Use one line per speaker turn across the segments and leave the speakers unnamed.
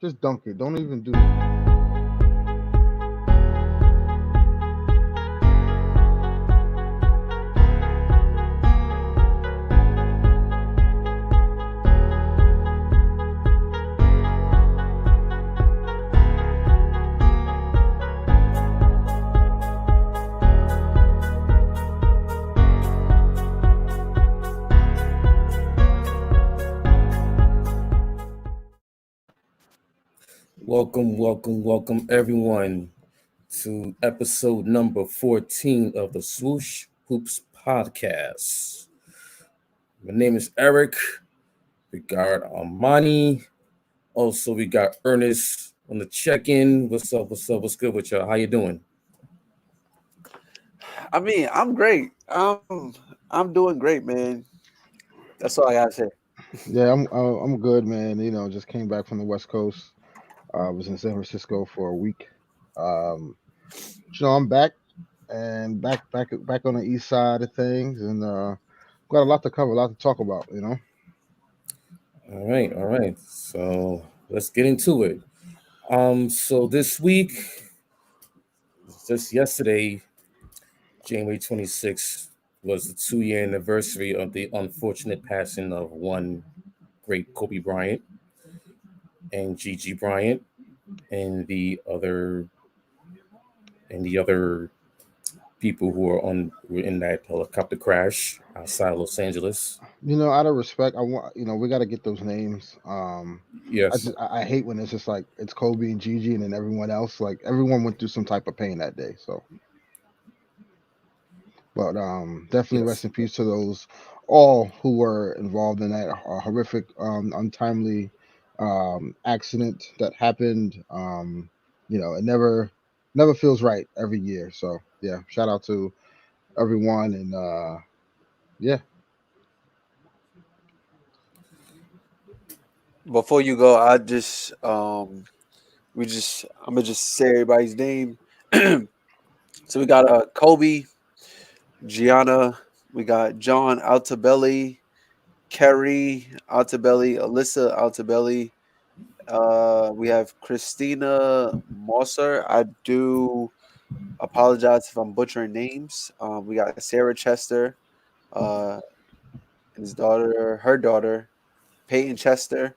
Just dunk it. Don't even do.
Welcome, everyone, to episode number 14 of the Swoosh Hoops podcast. My name is Eric. We got Armani. Also, we got Ernest on the check-in. What's up? What's good with y'all? How you doing?
I mean, I'm great. I'm doing great, man. That's all I gotta say.
Yeah, I'm good, man. Just came back from the West Coast. I was in San Francisco for a week. I'm back and back on the east side of things, and got a lot to cover, a lot to talk about.
All right. So let's get into it. So this week, just yesterday, January 26th, was the 2-year anniversary of the unfortunate passing of one great Kobe Bryant and Gigi Bryant and the other people who were in that helicopter crash outside Los Angeles.
Out of respect, I want we got to get those names.
Yes.
I hate when it's just like it's Kobe and Gigi, and then everyone else. Like everyone went through some type of pain that day. So, but definitely rest
Yes.
in peace to those all who were involved in that horrific, untimely accident that happened. It never feels right every year. So yeah, shout out to everyone, and yeah.
Before you go, I'm gonna just say everybody's name. So we got Kobe, Gianna, we got John Altabelli, Kerry Altabelli, Alyssa Altabelli. We have Christina Mosser. I do apologize if I'm butchering names. We got Sarah Chester, uh, her daughter, Peyton Chester,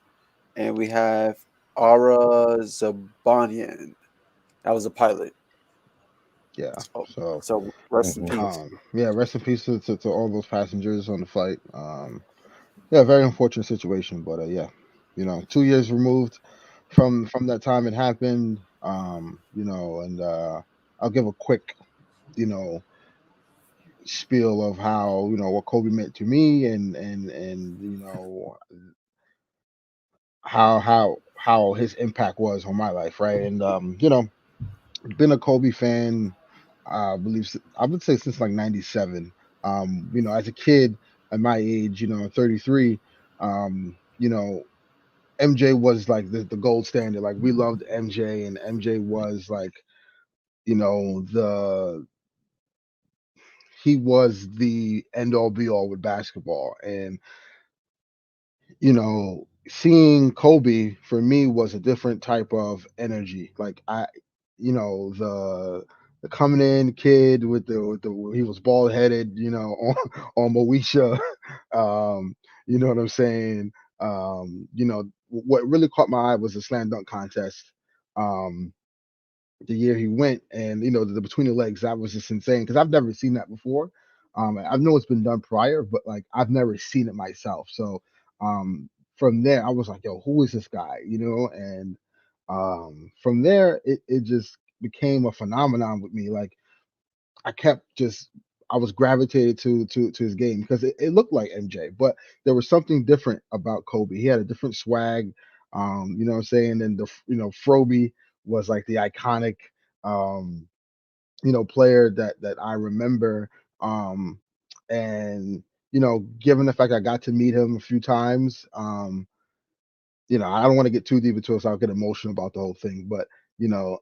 and we have Ara Zabanian. That was a pilot.
Yeah.
So,
So
so rest in
Mhm.
peace.
yeah, rest in peace to all those passengers on the flight. Yeah, very unfortunate situation, but yeah, 2 years removed from that time it happened. And I'll give a quick, you know, spiel of how what Kobe meant to me, and how his impact was on my life, right? And been a Kobe fan. I would say since like '97. As a kid at my age, 33. MJ was like the gold standard. Like we loved MJ, and MJ was like, the he was the end all be all with basketball. And seeing Kobe for me was a different type of energy. Like the coming in kid with the he was bald headed, on Moesha. You know what I'm saying? What really caught my eye was the slam dunk contest. Um, the year he went, and the between the legs, that was just insane because I've never seen that before. I know it's been done prior, but like I've never seen it myself. So from there I was like, yo, who is this guy, and from there it just became a phenomenon with me. Like I kept just I was gravitated to his game because it looked like MJ, but there was something different about Kobe. He had a different swag. You know what I'm saying? And Froby was like the iconic um, player that I remember. And given the fact I got to meet him a few times, I don't want to get too deep into it, so I'll get emotional about the whole thing. But you know,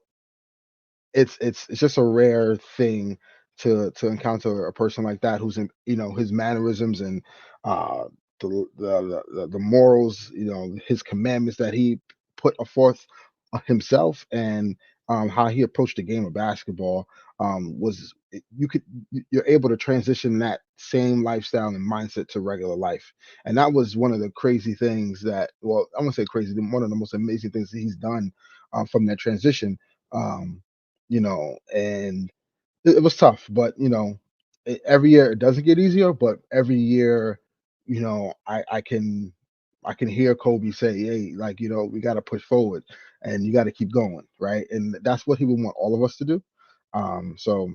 it's just a rare thing to encounter a person like that who's in his mannerisms and uh the morals, his commandments that he put a forth himself, and how he approached the game of basketball was you're able to transition that same lifestyle and mindset to regular life. And that was one of the crazy things that, well, I won't say crazy, one of the most amazing things that he's done from that transition. um, and it was tough, but every year it doesn't get easier, but every year, I can hear Kobe say, "Hey, like, we got to push forward, and you got to keep going, right?" And that's what he would want all of us to do. So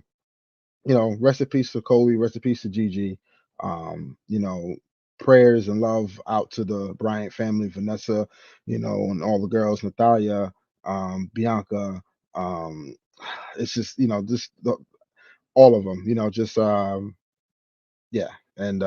rest in peace to Kobe, rest in peace to Gigi. Prayers and love out to the Bryant family, Vanessa, and all the girls, Natalia, Bianca. Um, it's just, all of them, just yeah. And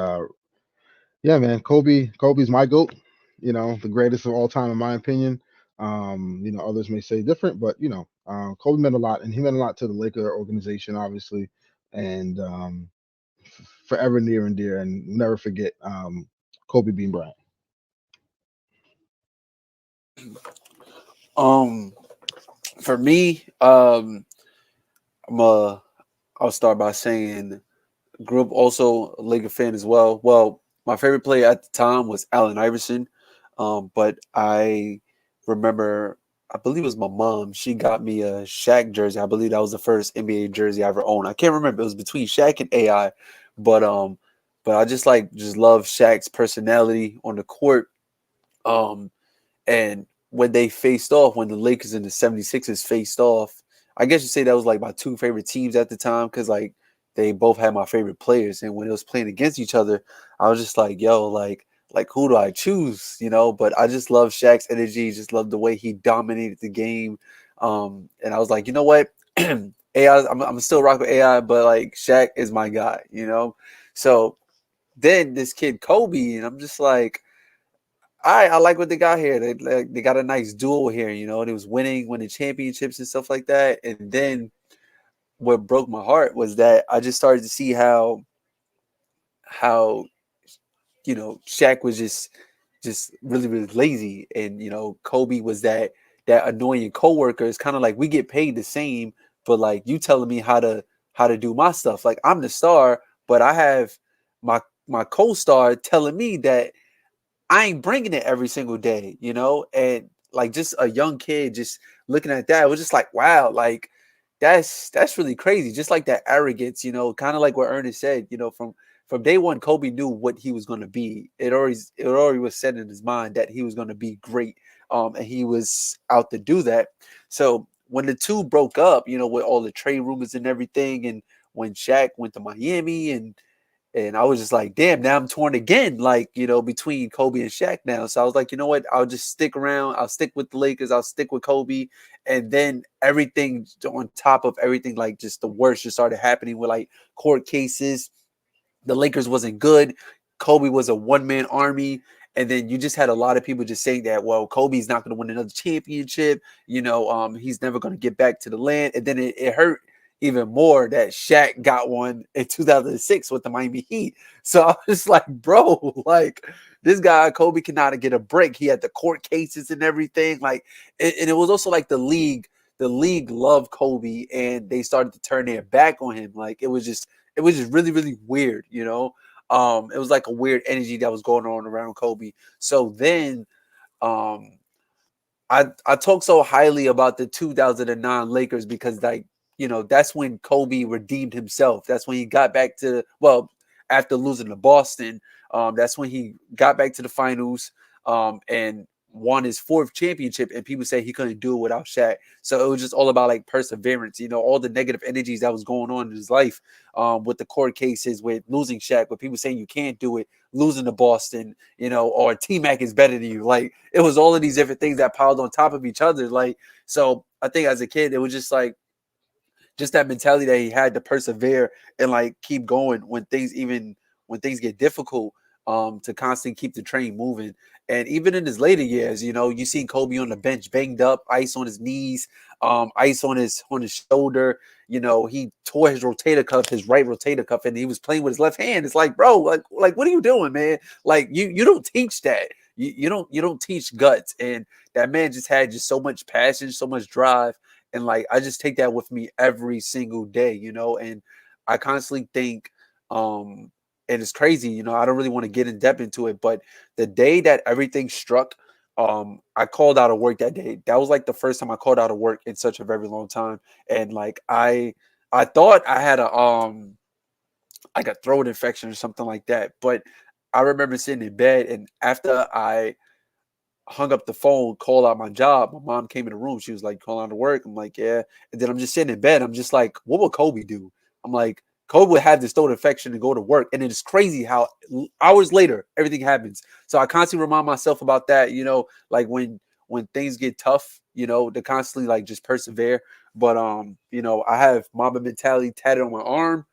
yeah, man, Kobe's my GOAT, the greatest of all time in my opinion. Others may say different, but Kobe meant a lot, and he meant a lot to the Laker organization, obviously, and forever near and dear, and never forget Kobe Bean Bryant.
For me, I'll start by saying grew up also a Laker fan as well. Well, my favorite player at the time was Allen Iverson, but I remember, I believe it was my mom. She got me a Shaq jersey. I believe that was the first NBA jersey I ever owned. I can't remember. It was between Shaq and AI, but I just love Shaq's personality on the court. Um, and when they faced off, when the Lakers and the 76ers faced off, I guess you say that was like my two favorite teams at the time, because like they both had my favorite players. And when it was playing against each other, I was just like, yo, like who do I choose? But I just love Shaq's energy, just love the way he dominated the game. And I was like, you know what? AI, I'm still rock with AI, but like Shaq is my guy. So then this kid Kobe, and I'm just like, all right, I like what they got here. They got a nice duo here, and it was winning championships and stuff like that. And then what broke my heart was that I just started to see how Shaq was just really really lazy, and Kobe was that annoying coworker. It's kind of like we get paid the same, but like you telling me how to do my stuff. Like I'm the star, but I have my co-star telling me that I ain't bringing it every single day, and like just a young kid just looking at that, it was just like, wow, like that's really crazy. Just like that arrogance, kind of like what Ernest said, from day one, Kobe knew what he was going to be. It already was set in his mind that he was going to be great, and he was out to do that. So when the two broke up, with all the trade rumors and everything, and when Shaq went to Miami, and I was just like, damn, now I'm torn again, like, between Kobe and Shaq now. So I was like, you know what? I'll just stick around. I'll stick with the Lakers. I'll stick with Kobe. And then everything on top of everything, like just the worst just started happening with like court cases. The Lakers wasn't good. Kobe was a one-man army. And then you just had a lot of people just saying that, well, Kobe's not going to win another championship. He's never going to get back to the land. And then it hurt even more that Shaq got one in 2006 with the Miami Heat. So I was like, bro, like this guy, Kobe cannot get a break. He had the court cases and everything. Like, and it was also like the league loved Kobe, and they started to turn their back on him. Like it was just really, really weird, it was like a weird energy that was going on around Kobe. So then um I talk so highly about the 2009 Lakers because like, that's when Kobe redeemed himself. That's when he got back to, well, after losing to Boston, that's when he got back to the finals and won his fourth championship, and people say he couldn't do it without Shaq. So it was just all about like perseverance, all the negative energies that was going on in his life, with the court cases, with losing Shaq, with people saying you can't do it, losing to Boston, or T-Mac is better than you. Like it was all of these different things that piled on top of each other. Like, so I think as a kid, it was just like, just that mentality that he had to persevere and like keep going when things get difficult, to constantly keep the train moving. And even in his later years, you seen Kobe on the bench banged up, ice on his knees, ice on his shoulder. He tore his rotator cuff, his right rotator cuff, and he was playing with his left hand. It's like, bro, like what are you doing, man? Like you don't teach that. you don't teach guts, and that man just had just so much passion, so much drive, and like I just take that with me every single day, and I constantly think, and it's crazy, I don't really want to get in depth into it, but the day that everything struck, I called out of work that day. That was like the first time I called out of work in such a very long time, and like I thought I had a like a throat infection or something like that. But I remember sitting in bed, and after I hung up the phone, called out my job, my mom came in the room. She was like, calling out to work. I'm like, yeah. And then I'm just sitting in bed. I'm just like, what would Kobe do? I'm like, Kobe would have this throat infection and go to work. And it's crazy how hours later everything happens. So I constantly remind myself about that, like when things get tough, to constantly like just persevere. But I have Mamba mentality tatted on my arm.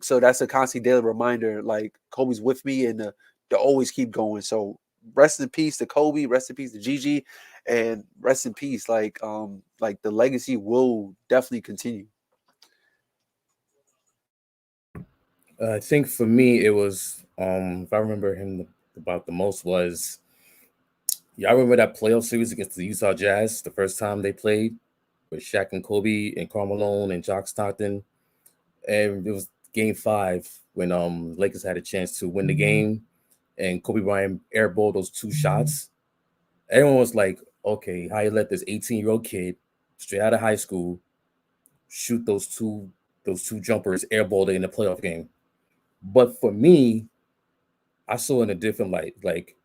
So that's a constant daily reminder. Like Kobe's with me, and to always keep going. So rest in peace to Kobe, rest in peace to Gigi, and rest in peace. Like the legacy will definitely continue.
I think for me it was if I remember him about the most was I remember that playoff series against the Utah Jazz the first time they played with Shaq and Kobe and Karl Malone and Jock Stockton, and it was Game 5 when Lakers had a chance to win the game, and Kobe Bryant airballed those two shots. Everyone was like, "Okay, how you let this 18-year-old kid straight out of high school shoot those two jumpers airballed in the playoff game?" But for me, I saw it in a different light. Like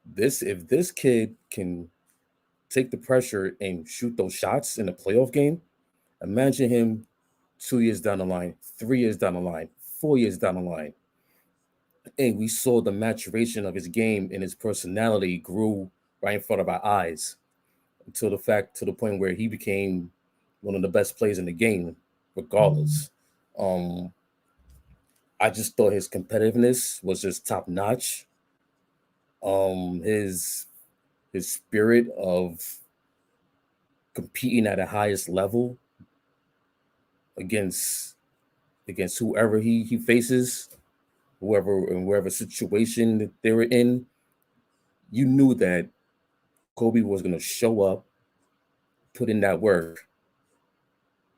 this, if this kid can take the pressure and shoot those shots in a playoff game, imagine him 2 years down the line, 3 years down the line, 4 years down the line. And we saw the maturation of his game and his personality grew right in front of our eyes to the point where he became one of the best players in the game, regardless. Um, I just thought his competitiveness was just top notch. His spirit of competing at the highest level against whoever he faces, whoever in wherever situation that they were in, you knew that Kobe was gonna show up, put in that work,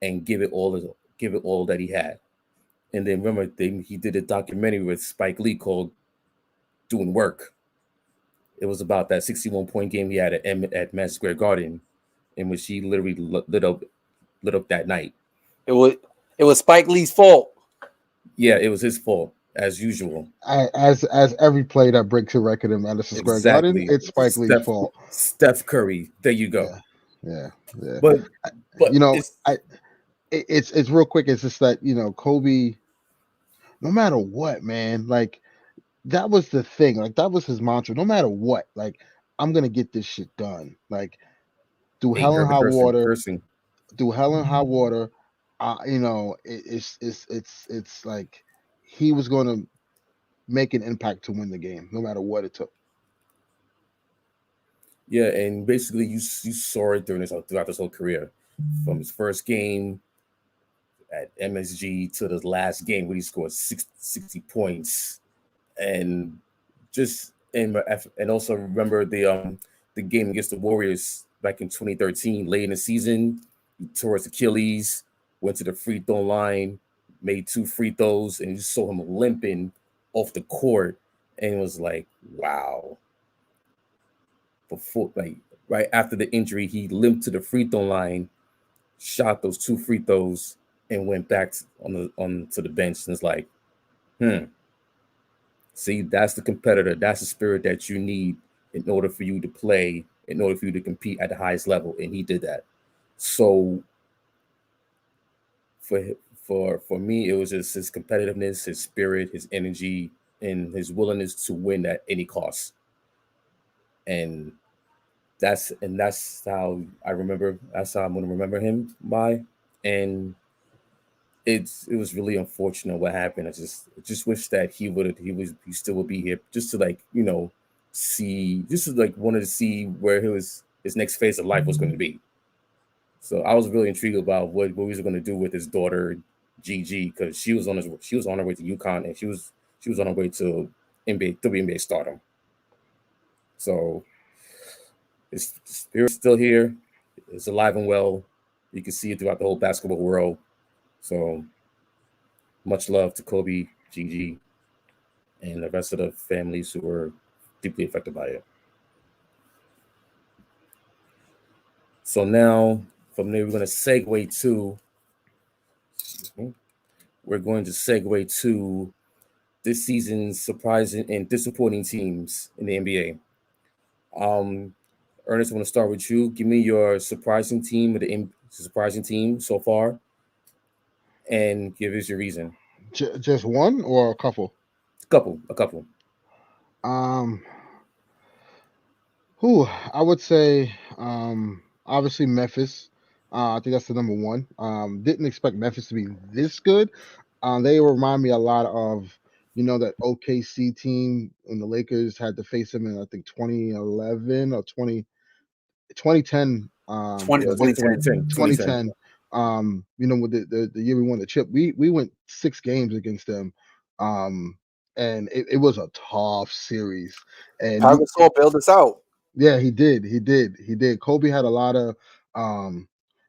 and give it all that he had. And then remember, he did a documentary with Spike Lee called "Doing Work." It was about that 61-point game he had at Madison Square Garden, in which he literally lit up that night.
It was it was Spike Lee's fault.
Yeah, it was his fault as usual.
As every play that breaks a record in Madison Square Garden,
Exactly.
it's Spike Lee's fault.
Steph Curry. There you go.
Yeah, yeah, yeah.
But
I-
but
You know,
it's
it's real quick. It's just that Kobe, no matter what, man, like that was the thing. Like that was his mantra. No matter what, like I'm gonna get this shit done. Like through
hey, you
hell and
heard the
high water,
cursing.
through hell and high water. It's like he was gonna make an impact to win the game, no matter what it took.
Yeah, and basically you saw it throughout this whole career, from his first game at MSG to the last game where he scored 60 points, and just and also remember the game against the Warriors back in 2013, late in the season. He tore his Achilles, went to the free throw line, made 2 free throws, and you saw him limping off the court, and it was like, wow. Before, like right after the injury, he limped to the free throw line, shot those 2 free throws, and went back on to the bench. And it's like, hmm. See, that's the competitor. That's the spirit that you need in order for you to play, in order for you to compete at the highest level. And he did that. So for for me, it was just his competitiveness, his spirit, his energy, and his willingness to win at any cost. And that's how I remember. That's how I'm going to remember him by. And it was really unfortunate what happened. I just wish that he still would be here just to like see just to like wanted to see where his next phase of life was going to be. So I was really intrigued about what he was going to do with his daughter Gigi, because she was on her way to UConn, and she was on her way to NBA WNBA stardom. So its spirit's still here. It's alive and well. You can see it throughout the whole basketball world. So much love to Kobe, Gigi, and the rest of the families who were deeply affected by it. So now from there we're going to segue to this season's surprising and disappointing teams in the NBA. Ernest, I want to start with you. Give me your surprising team so far, and give us your reason.
Just one or a couple?
A couple.
Um, who I would say, obviously Memphis. I think that's the number one. Didn't expect Memphis to be this good. They remind me a lot of, that OKC team when the Lakers had to face them in I think 2011 or 2010.
Yeah,
The
it's like
2010.
2010.
2010. With the year we won the chip, we went 6 games against them. And it was a tough series. And
Pau Gasol bailed us out.
yeah, he did. Kobe had a lot of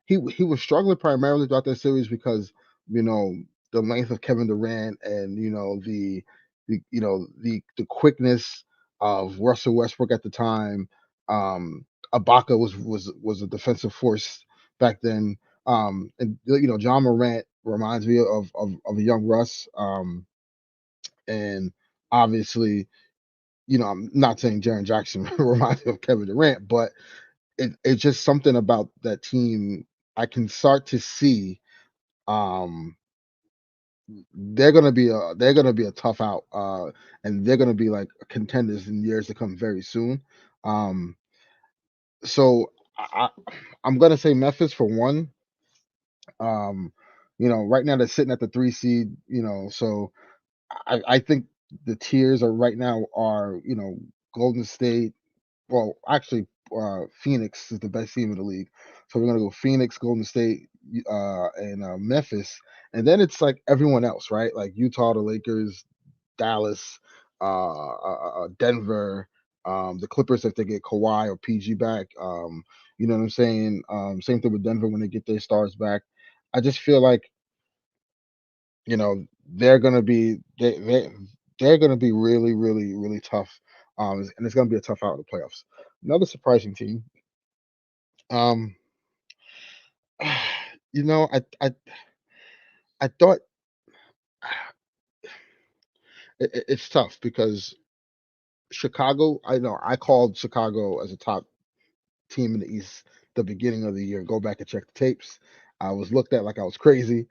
he was struggling primarily throughout that series because you know the length of Kevin Durant and the quickness of Russell Westbrook at the time. Ibaka was a defensive force back then. And John Morant reminds me of a young Russ. And obviously, I'm not saying Jaren Jackson reminds me of Kevin Durant, but it's just something about that team. I can start to see um they're gonna be a tough out, and they're gonna be like contenders in years to come very soon. Um, so I'm gonna say Memphis for one. Um, right now they're sitting at the 3 seed. So I think the tiers are right now are Golden State. Well, actually, Phoenix is the best team in the league. So we're gonna go Phoenix, Golden State, and Memphis, and then it's like everyone else, right? Like Utah, the Lakers, Dallas, Denver, the Clippers if they get Kawhi or PG back. You know what I'm saying? Same thing with Denver when they get their stars back. I just feel like they're gonna be they're gonna be really, really, really tough. And it's gonna be a tough out in the playoffs. Another surprising team. Um, I thought it's tough because Chicago. I know I called Chicago as a top team in the East the beginning of the year. Go back and check the tapes. I was looked at like I was crazy.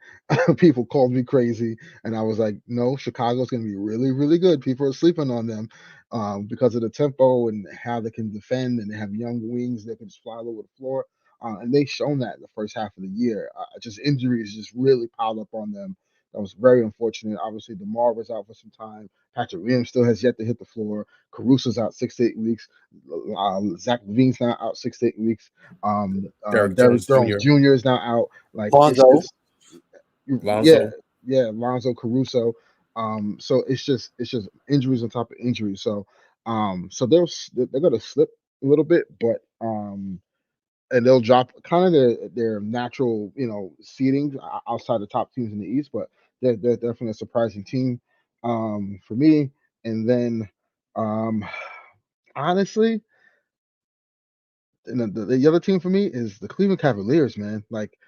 People called me crazy, and I was like, "No, Chicago's going to be really, really good." People are sleeping on them because of the tempo and how they can defend, and they have young wings that can just fly all over the floor. And they've shown that in the first half of the year. Just injuries just really piled up on them. That was very unfortunate. Obviously, DeMar was out for some time. Patrick Williams still has yet to hit the floor. Caruso's out 6 to 8 weeks. Zach Levine's now out 6 to 8 weeks.
Derrick
Derrick
Jones
Jones
Jr.,
Jr. is now out. Like it's
Lonzo.
just yeah,
Lonzo,
yeah, Lonzo Caruso. So it's just injuries on top of injuries. So they're gonna slip a little bit, but and they'll drop kind of their natural seeding outside the top teams in the East, but they're definitely a surprising team for me. And then um honestly, and the other team for me is the Cleveland Cavaliers, man. Like,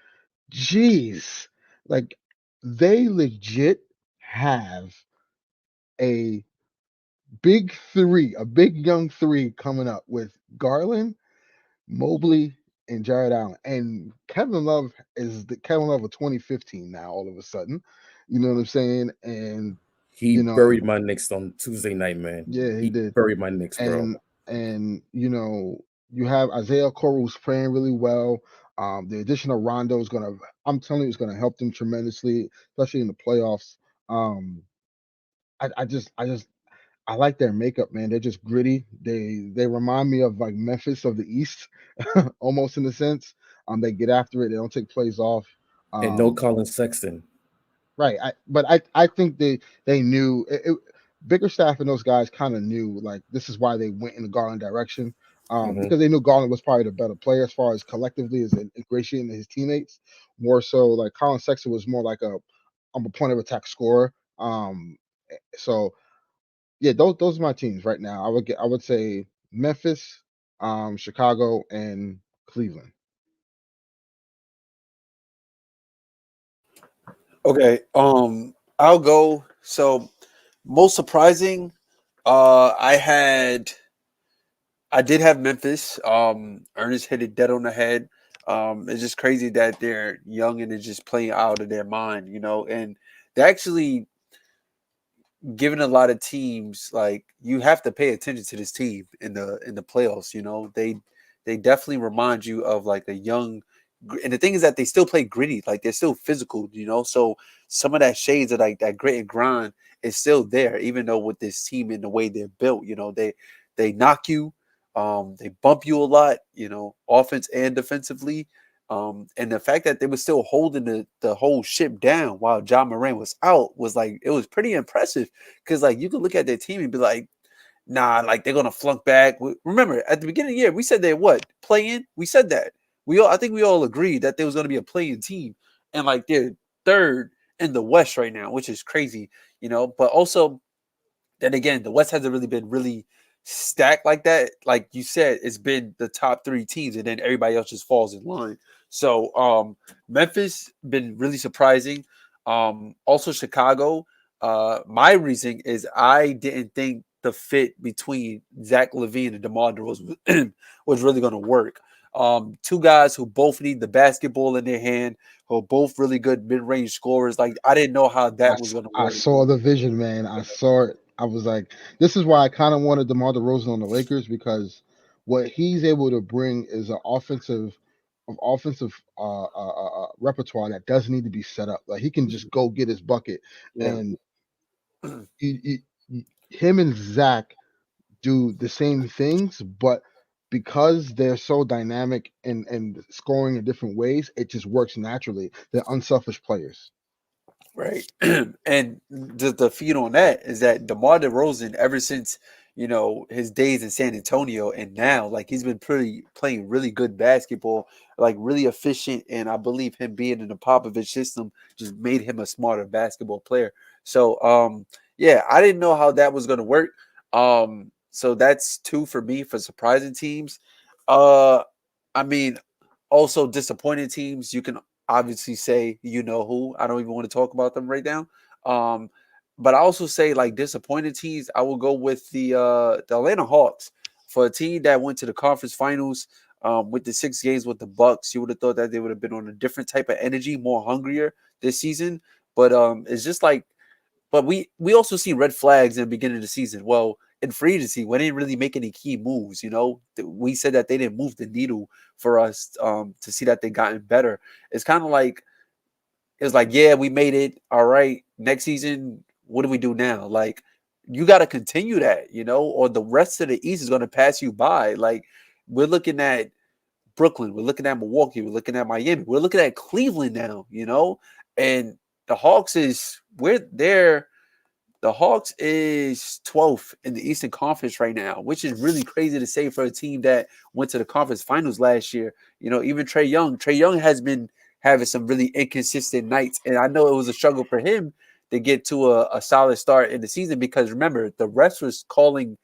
jeez, like they legit have a big three, a big young three coming up with Garland, Mobley, and Jared Allen. And Kevin Love is the Kevin Love of 2015 now, all of a sudden. You know what I'm saying? And
he
you know,
buried my Knicks on Tuesday night, man.
yeah, he
He
did.
buried my Knicks, bro.
And you have Isaiah Coro who's playing really well. The addition of Rondo is gonna, I'm telling you, it's gonna help them tremendously, especially in the playoffs. Um, I like their makeup, man. They're just gritty. They remind me of like Memphis of the East, almost in a sense. They get after it. They don't take plays off.
And no
Um,
Colin Sexton.
right. But I think they knew it. Bickerstaff and those guys kind of knew like this is why they went in the Garland direction.
Hmm.
Because they knew Garland was probably the better player as far as collectively as ingratiating his teammates. More so, like Colin Sexton was more like I'm a point of attack scorer. So yeah, those are my teams right now. I would say Memphis, Chicago, and Cleveland.
Okay. I'll go. So most surprising, I did have Memphis. Ernest hit it dead on the head. It's just crazy that they're young and they're just playing out of their mind, and they actually given a lot of teams like you have to pay attention to this team in the playoffs. They definitely remind you of like a young, and the thing is that they still play gritty, like they're still physical. So some of that shades of like that grit and grind is still there, even though with this team and the way they're built. They knock you, they bump you a lot, offense and defensively. And the fact that they were still holding the whole ship down while John Moran was out was like it was pretty impressive because like you could look at their team and be like, nah, like they're gonna flunk back. Remember at the beginning of the year we said they what play in. We said that I think we all agreed that there was gonna be a play-in team, and like they're third in the West right now, which is crazy, But also then again, the West hasn't really been really stacked like that. Like you said, it's been the top three teams, and then everybody else just falls in line. So Memphis been really surprising. Also Chicago. My reason is I didn't think the fit between Zach LaVine and DeMar DeRozan was really going to work. Two guys who both need the basketball in their hand, who are both really good mid-range scorers. Like I didn't know how that was going to
I
work.
saw the vision, man. I saw it. I was like, this is why I kind of wanted DeMar DeRozan on the Lakers because what he's able to bring is an offensive repertoire that doesn't need to be set up. Like he can just go get his bucket,
Yeah.
and him and Zach do the same things, but because they're so dynamic and scoring in different ways, it just works naturally. They're unselfish players.
Right. And the feed on that is that DeMar DeRozan, ever since, his days in San Antonio and now, like he's been pretty playing really good basketball, like really efficient. And I believe him being in the Popovich system just made him a smarter basketball player. So yeah, I didn't know how that was gonna work. So that's two for me for surprising teams. Uh I mean, also disappointing teams, you can obviously say who. I don't even want to talk about them right now. Um, but I also say like disappointed teams. I will go with the Atlanta Hawks for a team that went to the conference finals with the 6 games with the Bucks. You would have thought that they would have been on a different type of energy, more hungrier this season. But it's just like but we also see red flags in the beginning of the season. Well, in free agency, when they didn't really make any key moves, we said that they didn't move the needle for us to see that they gotten better. It's kind of like it's like, yeah, we made it. All right, next season, what do we do now? Like, you got to continue that, or the rest of the East is going to pass you by. Like, we're looking at Brooklyn, we're looking at Milwaukee, we're looking at Miami, we're looking at Cleveland now, and the Hawks is we're there. The Hawks is 12th in the Eastern Conference right now, which is really crazy to say for a team that went to the conference finals last year. Even Trey Young has been having some really inconsistent nights, and I know it was a struggle for him to get to a solid start in the season because remember the refs was calling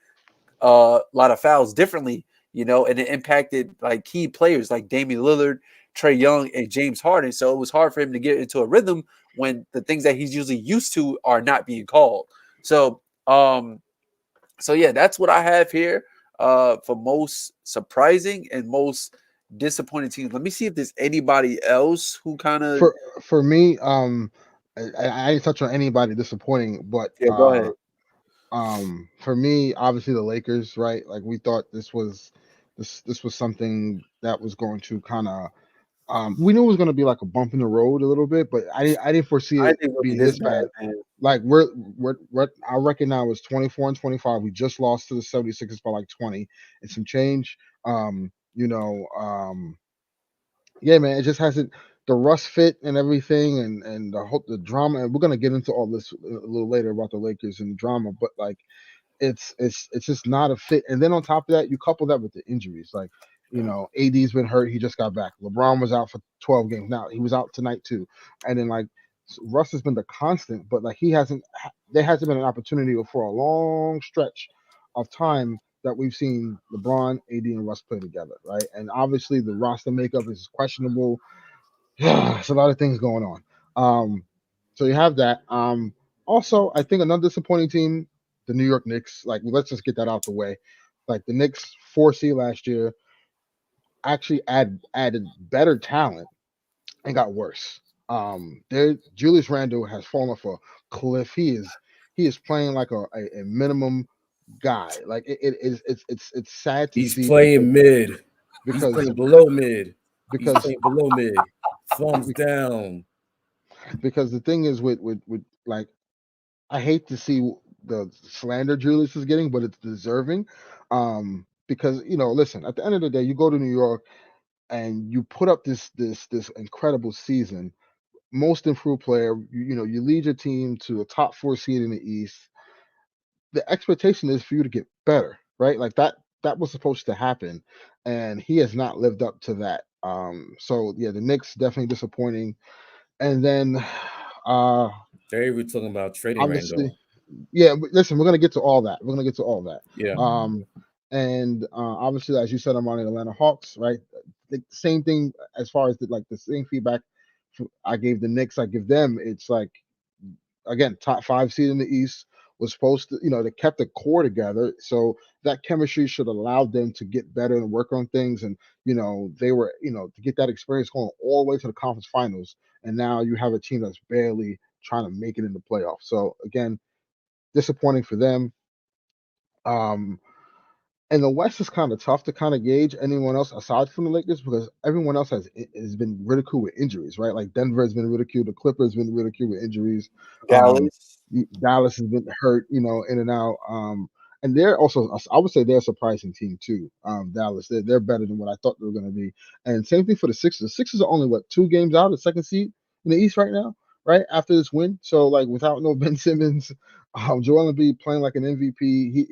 a lot of fouls differently, and it impacted like key players like Damian Lillard, Trey Young, and James Harden. So it was hard for him to get into a rhythm when the things that he's usually used to are not being called. So, so yeah, that's what I have here for most surprising and most disappointing teams. Let me see if there's anybody else who kind of
For me, I didn't touch on anybody disappointing, but
yeah. Go ahead.
for me, obviously the Lakers, right? Like we thought this was something that was going to kind of we knew it was going to be like a bump in the road a little bit, but I didn't foresee
I
it
think it'll be
being
this
this
bad,
bad.
man.
Like we're I reckon now it's 24-25. We just lost to the 76ers by like 20 and some change. Yeah, man, it just hasn't. the Russ fit and everything, and the drama, and we're gonna get into all this a little later about the Lakers and the drama, but like it's just not a fit. And then on top of that, you couple that with the injuries. Like, AD's been hurt, he just got back. LeBron was out for 12 games. Now he was out tonight too. And then like Russ has been the constant, but like there hasn't been an opportunity for a long stretch of time that we've seen LeBron, AD, and Russ play together, right? And obviously the roster makeup is questionable. It's a lot of things going on. So you have that. Also, I think another disappointing team, the New York Knicks. Like, let's just get that out the way. Like the Knicks 4C last year actually added better talent and got worse. There Julius Randle has fallen off a cliff. He is playing like a minimum guy. Like it is it's sad to
He's
see
playing mid. He's
because
playing below mid. He's
because
playing below mid. Thumbs down.
because the thing is with like I hate to see the slander Julius is getting, but it's deserving. Because listen, at the end of the day, you go to New York and you put up this incredible season, most improved player. You lead your team to a top 4 seed in the East. The expectation is for you to get better, right? Like that was supposed to happen, and he has not lived up to that. So yeah, the Knicks definitely disappointing. And then, uh,
They were talking about trading
obviously,
Randall.
yeah. Listen, we're gonna get to all that. We're gonna get to all that.
Yeah.
And obviously, as you said, I'm on the Atlanta Hawks, right? The same thing as far as the same feedback I gave the Knicks. I give them. It's like again, top 5 seed in the East was supposed to, they kept the core together, so that chemistry should allow them to get better and work on things. And they were, to get that experience going all the way to the conference finals. And now you have a team that's barely trying to make it in the playoffs. So again, disappointing for them. Um, and the West is kind of tough to kind of gauge anyone else aside from the Lakers because everyone else has been ridiculed with injuries, right? Like Denver has been ridiculed, the Clippers have been ridiculed with injuries. Um,
Dallas.
Dallas has been hurt, in and out. And they're also, I would say, they're a surprising team too. Dallas, they're better than what I thought they were going to be. And same thing for the Sixers. The Sixers are only 2 games out of the second seed in the East right now, right after this win. So like without no Ben Simmons, Joel Embiid playing like an MVP.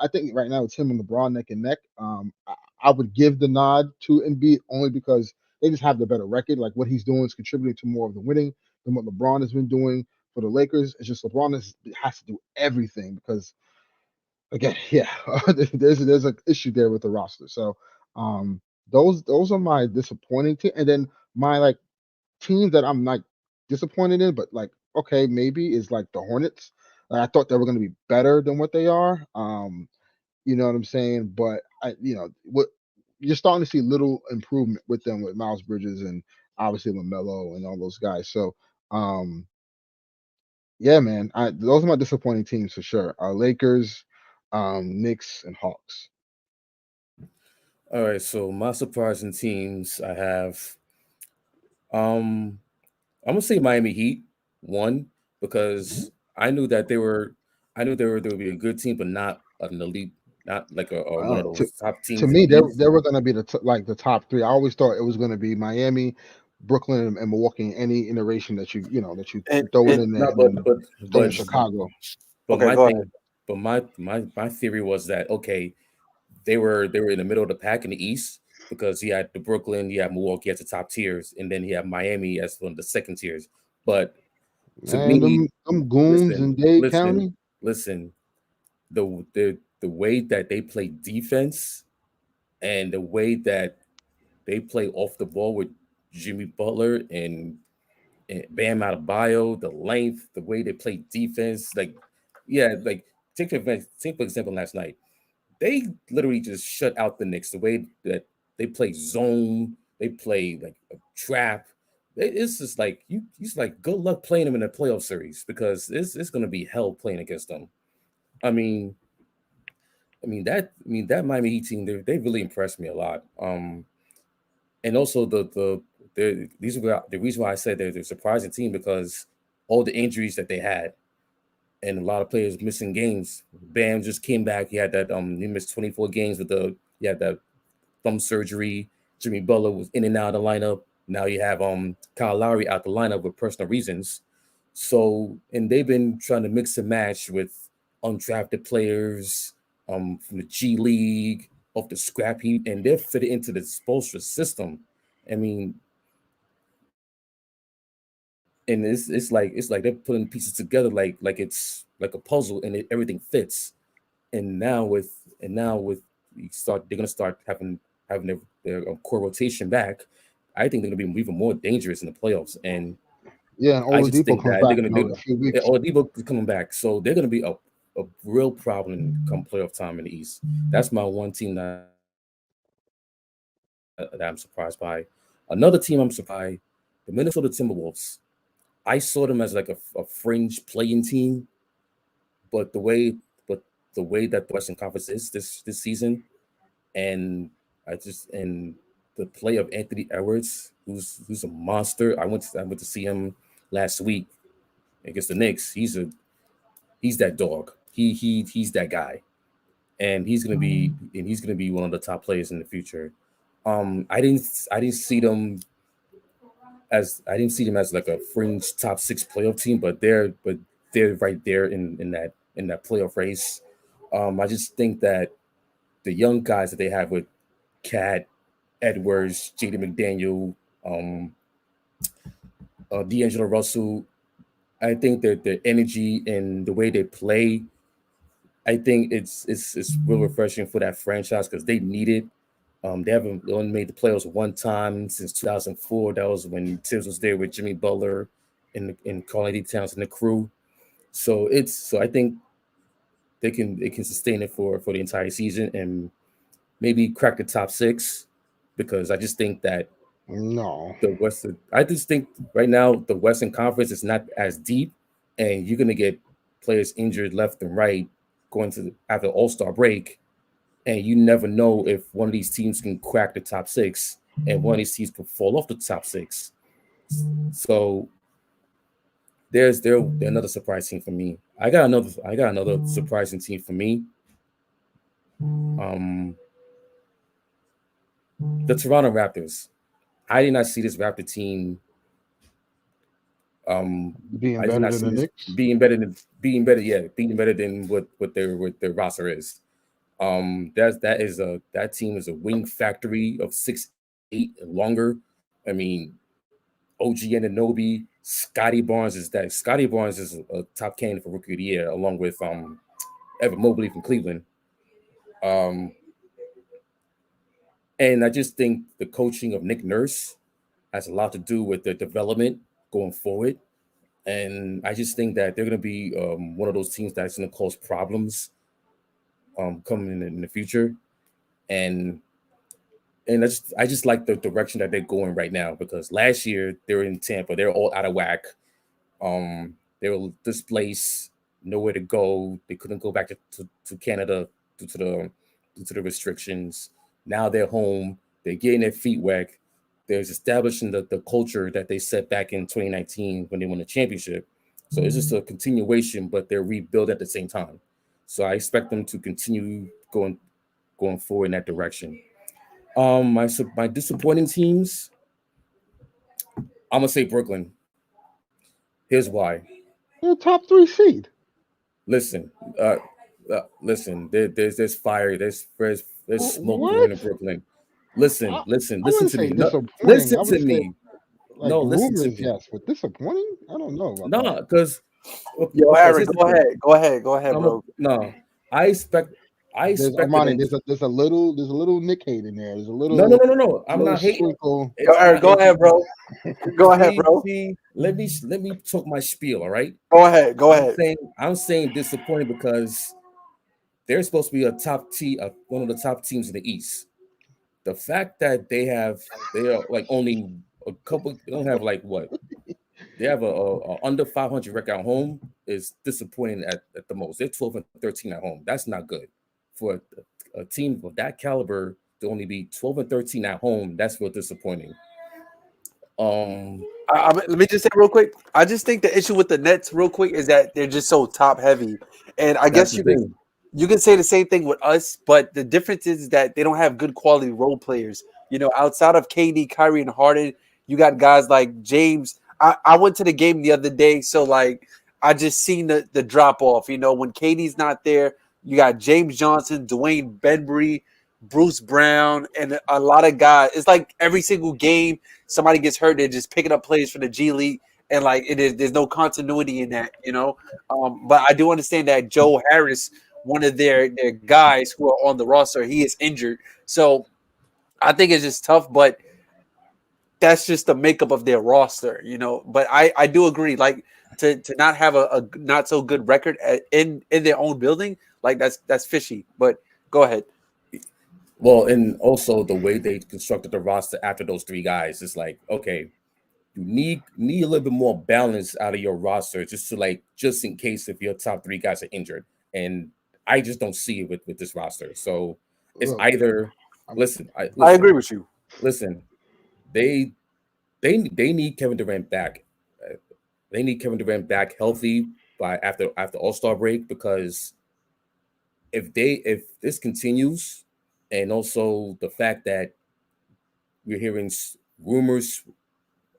I think right now it's him and LeBron neck and neck. I would give the nod to Embiid only because they just have the better record. Like what he's doing is contributing to more of the winning than what LeBron has been doing for the Lakers. It's just LeBron has to do everything because again, yeah, there's an issue there with the roster. So those are my disappointing team, and then my like teams that I'm like disappointed in, but like okay, maybe is like the Hornets. Like, I thought they were going to be better than what they are. You know what I'm saying? But what you're starting to see little improvement with them with Miles Bridges and obviously LaMelo and all those guys. So yeah, man, those are my disappointing teams for sure. Lakers, Knicks, and Hawks.
All right. So my surprising teams I have I'm gonna say Miami Heat, one, because I knew they would be a good team, but not an elite, not like one of
Uh, to
those top
to
teams in
me,
the East.
they were going to be like the top three. I always thought it was going to be Miami, Brooklyn, and Milwaukee in any iteration that you
And
throw it
and
in there,
No,
and then throw in
but
Chicago.
but
okay,
my
go ahead.
thing, but my theory was that okay, they were in the middle of the pack in the East because he had the Brooklyn, he had Milwaukee as the top tiers, and then he had Miami as one of the second tiers. But to
Man,
me,
them goons
listen,
in Dade
listen,
County.
listen. The way that they play defense and the way that they play off the ball with Jimmy Butler and Bam Adebayo, the length, the way they play defense, like yeah, like take for example last night. They literally just shut out the Knicks. The way that they play zone, they play like a trap. It's just like you just like good luck playing them in a playoff series because it's gonna be hell playing against them. I mean, that Miami Heat team they really impressed me a lot. And also these were the reason why I said they're a surprising team because all the injuries that they had and a lot of players missing games. Bam just came back. He had that he missed 24 games with he had that thumb surgery. Jimmy Butler was in and out of the lineup. Now you have Kyle Lowry out the lineup with personal reasons. So, and they've been trying to mix and match with undrafted players from the G League, off the scrap heap, and they're fitted into the Spoelstra system. I mean, and it's like they're putting pieces together like it's like a puzzle, and everything fits. And now with they're gonna start having their core rotation back. I think they're gonna be even more dangerous in the playoffs, and
Yeah, and
I just
Oladipo
think
comes
that they're
back
gonna
in
do.
a few weeks.
Oladipo is coming back, so they're gonna be a real problem come playoff time in the East. That's my one team that I'm surprised by. Another team I'm surprised by, the Minnesota Timberwolves. I saw them as like a fringe playing team, but the way that the Western Conference is this season, and and the play of Anthony Edwards, who's a monster. I went to see him last week against the Knicks. He's that dog. He's that guy, and he's gonna be one of the top players in the future. I didn't see them as like a fringe top six playoff team, but they're right there in that playoff race. I just think that the young guys that they have with Cat, Edwards, Jaden McDaniel, um, D'Angelo Russell, I think that their energy and the way they play, I think it's real refreshing for that franchise because they need it. They only made the playoffs one time since 2004. That was when Tibbs was there with Jimmy Butler and Karl-Anthony Towns and the crew. So I think they can sustain it for the entire season and maybe crack the top six because I just think that
No.
I just think right now the Western Conference is not as deep, and you're gonna get players injured left and right going to after All-Star break, and you never know if one of these teams can crack the top six and one of these teams can fall off the top six. So they're another surprise team for me. I got another surprising team for me. Um, the Toronto Raptors. I did not see this Raptor team.
Being
I did
better
not
than
see
the
this
Knicks.
being better than what their roster is. That team is a wing factory of 6'8" and longer. I mean, OG Ananobi, Scotty Barnes is a top candidate for Rookie of the Year, along with Evan Mobley from Cleveland. Um, and I just think the coaching of Nick Nurse has a lot to do with their development going forward. And I just think that they're going to be one of those teams that's going to cause problems coming in the future. And I just like the direction that they're going right now because last year they were in Tampa, they're all out of whack. They were displaced, nowhere to go. They couldn't go back to Canada due to the due to the restrictions. Now they're home. They're getting their feet wet. They're establishing the culture that they set back in 2019 when they won the championship. So it's just a continuation, but they're rebuilt at the same time. So I expect them to continue going forward in that direction. My disappointing teams, I'm gonna say Brooklyn. Here's why.
They're a top 3 seed.
Listen, listen. There's fire. There's smoke brewing in
What?
Brooklyn. Listen,
I,
listen,
I
listen
wouldn't
to
say
me. No,
disappointing.
listen
I would
to
say
me.
like
No, listen to
rumors,
me.
yes, but disappointing? I don't know about that.
No,
Yo,
because
Eric,
here's the
go
thing.
ahead. Go ahead, bro.
No, I expect I
There's
expected
Armani.
them to.
There's a little Nick hate in there. There's a
No, no,
little
no, no, no. I'm
little
not hating.
sprinkle.
Yo,
It's
Eric,
not.
go ahead, bro. Go ahead, bro.
Let me talk my spiel. All right.
Go ahead. Go
I'm
ahead.
saying I'm saying disappointed because they're supposed to be one of the top teams in the East. The fact that they are like only a couple, they don't have like what they have a under 500 record at home is disappointing at the most. They're 12-13 at home. That's not good for a team of that caliber to only be 12-13 at home. That's real disappointing. Um,
Let me just say real quick. I just think the issue with the Nets, real quick, is that they're just so top heavy, and I
that's
guess
the thing.
you can say the same thing with us, but the difference is that they don't have good quality role players. You know, outside of KD, Kyrie, and Harden, You got guys like James. I went to the game the other day, so like I just seen the drop off. You know, when Katie's not there, you got James Johnson, Dwayne Benbury, Bruce Brown, and a lot of guys. It's like every single game somebody gets hurt, they're just picking up players for the G League, and like there's no continuity in that. You know, but I do understand that Joe Harris, one of their guys who are on the roster, he is injured. So I think it's just tough, but that's just the makeup of their roster, you know. But I do agree, like to not have a not so good record in their own building, like that's fishy. But go ahead.
Well, and also the way they constructed the roster after those three guys is like, okay, you need a little bit more balance out of your roster just in case if your top three guys are injured. And I just don't see it with this roster. So it's
Look,
either
I'm,
I agree with you.
listen, they need Kevin Durant back. They need Kevin Durant back healthy by after All-Star break, because if this continues, and also the fact that we're hearing rumors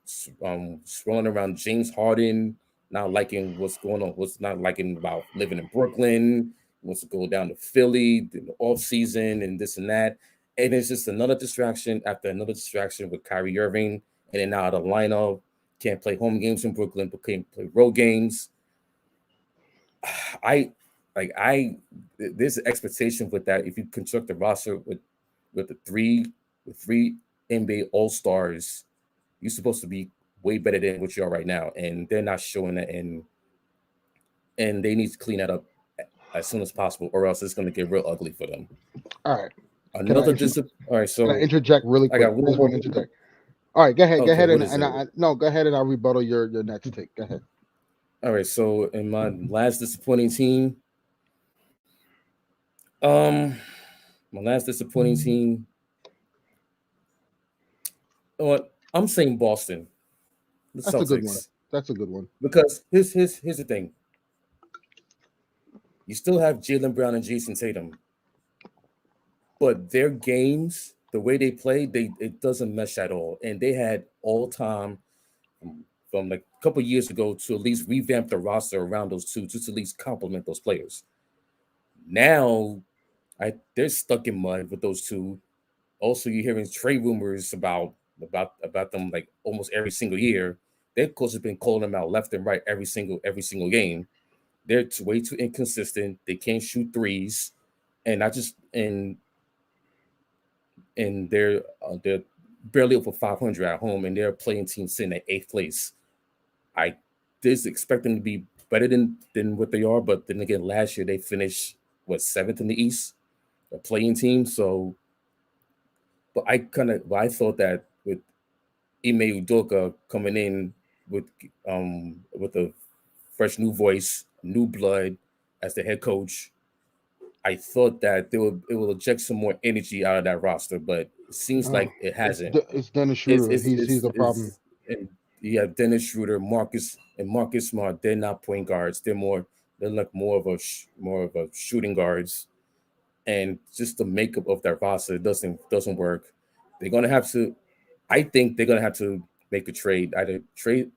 swirling around James Harden not liking what's going on, what's not liking about living in Brooklyn, wants to go down to Philly in the off season and this and that. And it's just another distraction after another distraction with Kyrie Irving, and then now the lineup can't play home games in Brooklyn, but can't play road games. I there's an expectation with that. If you construct a roster with three NBA All Stars, you're supposed to be way better than what you are right now, and they're not showing that. And they need to clean that up as soon as possible, or else it's going to get real ugly for them.
all right.
Another All right,
Can I
so
interject really
I
quick?
got
I
one
just want
more.
to interject. All right, go ahead,
Okay, what
and
is it?
no, go ahead and I'll rebuttal your next take. Go ahead.
All right, so in my last disappointing team, um, my last disappointing team, you know what? I'm saying Boston, the
That's a good one.
Celtics,
That's a good one.
because here's the thing. You still have Jalen Brown and Jason Tatum, but their games, the way they play, it doesn't mesh at all. And they had all time from like a couple years ago to at least revamp the roster around those two, just to at least complement those players. Now, they're stuck in mud with those two. Also, you're hearing trade rumors about them like almost every single year. Their coach has been calling them out left and right every single game. They're way too inconsistent. They can't shoot threes, and I just and they're barely over 500 at home, and they're playing team sitting at eighth place. I did expect them to be better than what they are, but then again, last year they finished seventh in the East, a playing team. So, but I thought that with Ime Udoka coming in with a fresh new voice, new blood as the head coach, I thought that it will inject some more energy out of that roster, but it seems
No,
like it hasn't.
it's Dennis
It's
Schroeder.
it's
He's
it's,
the problem.
it's and you have Dennis Schroeder, Marcus Smart. They're not point guards. They're like more of a shooting guards, and just the makeup of that roster doesn't work. They're gonna have to. I think they're gonna have to make a trade, either trade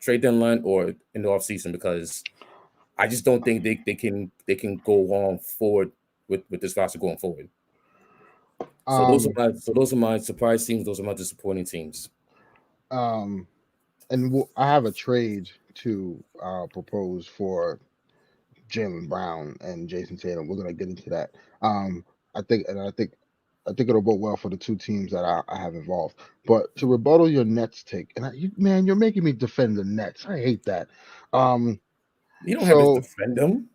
deadline or in the offseason, because I just don't think they can go on forward with this roster going forward.
Um,
So those are my surprise teams. Those are my disappointing teams.
um, and I have a trade to propose for Jalen Brown and Jason Tatum. We're gonna get into that. Um, I think, I think it'll go well for the two teams that I have involved. But to rebuttal your Nets take, and man, you're making me defend the Nets. I hate that. Um,
You don't have to
so
defend them.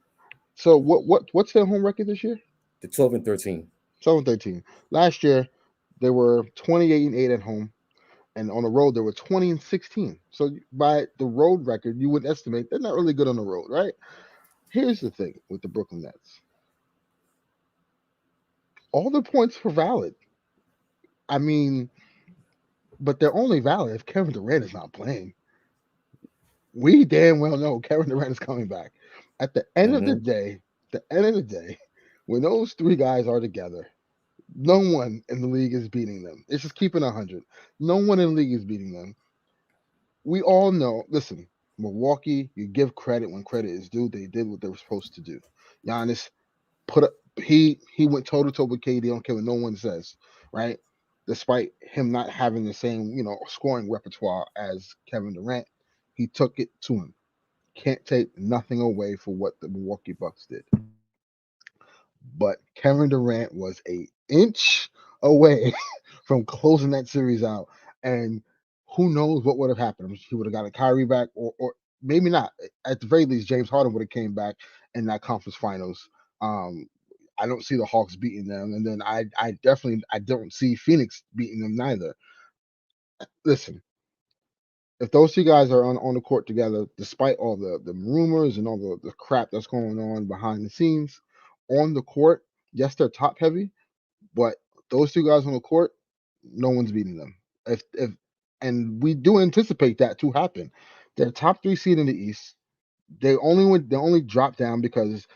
what's their home record this year?
The 12-13.
7-13. Last year, they were 28-8 at home, and on the road they were 20-16. So by the road record, you would estimate they're not really good on the road, right? Here's the thing with the Brooklyn Nets: all the points were valid. I mean, but they're only valid if Kevin Durant is not playing. We damn well know Kevin Durant is coming back. At the end of the
Mm-hmm.
day, when those three guys are together, No one in the league is beating them. It's just keeping 100. No one in the league is beating them. We all know. Listen, Milwaukee, you give credit when credit is due. They did what they were supposed to do. Giannis put up. He went toe to toe with KD. I don't care what no one says, right? Despite him not having the same scoring repertoire as Kevin Durant, he took it to him. Can't take nothing away for what the Milwaukee Bucks did. But Kevin Durant was an inch away from closing that series out. And who knows what would have happened? He would have got a Kyrie back, or maybe not. At the very least, James Harden would have came back in that conference finals. I don't see the Hawks beating them, and then I definitely don't see Phoenix beating them neither. Listen, if those two guys are on the court together, despite all the rumors and all the crap that's going on behind the scenes, on the court, yes, they're top heavy, but those two guys on the court, no one's beating them. If and we do anticipate that to happen. They're top 3 seed in the East. They only dropped down because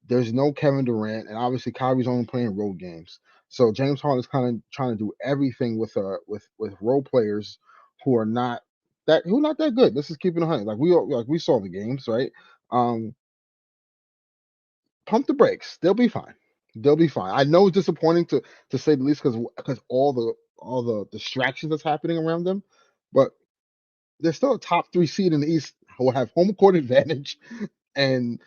there's no Kevin Durant, and obviously Kyrie's only playing road games. So James Harden is kind of trying to do everything with role players who are not that good. Let's just keep it 100. We saw the games, right? Um, Pump the brakes. They'll be fine. They'll be fine. I know it's disappointing to say the least because all the distractions that's happening around them, but they're still a top 3 seed in the East who will have home court advantage. And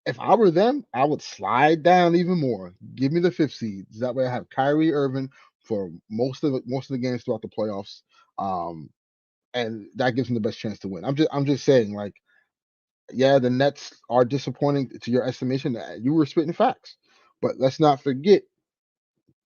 if I were them, I would slide down even more. Give me the 5th seed. That way I have Kyrie Irving for most of the games throughout the playoffs. And that gives them the best chance to win. I'm just saying, like, yeah, the Nets are disappointing to your estimation. You were spitting facts. But let's not forget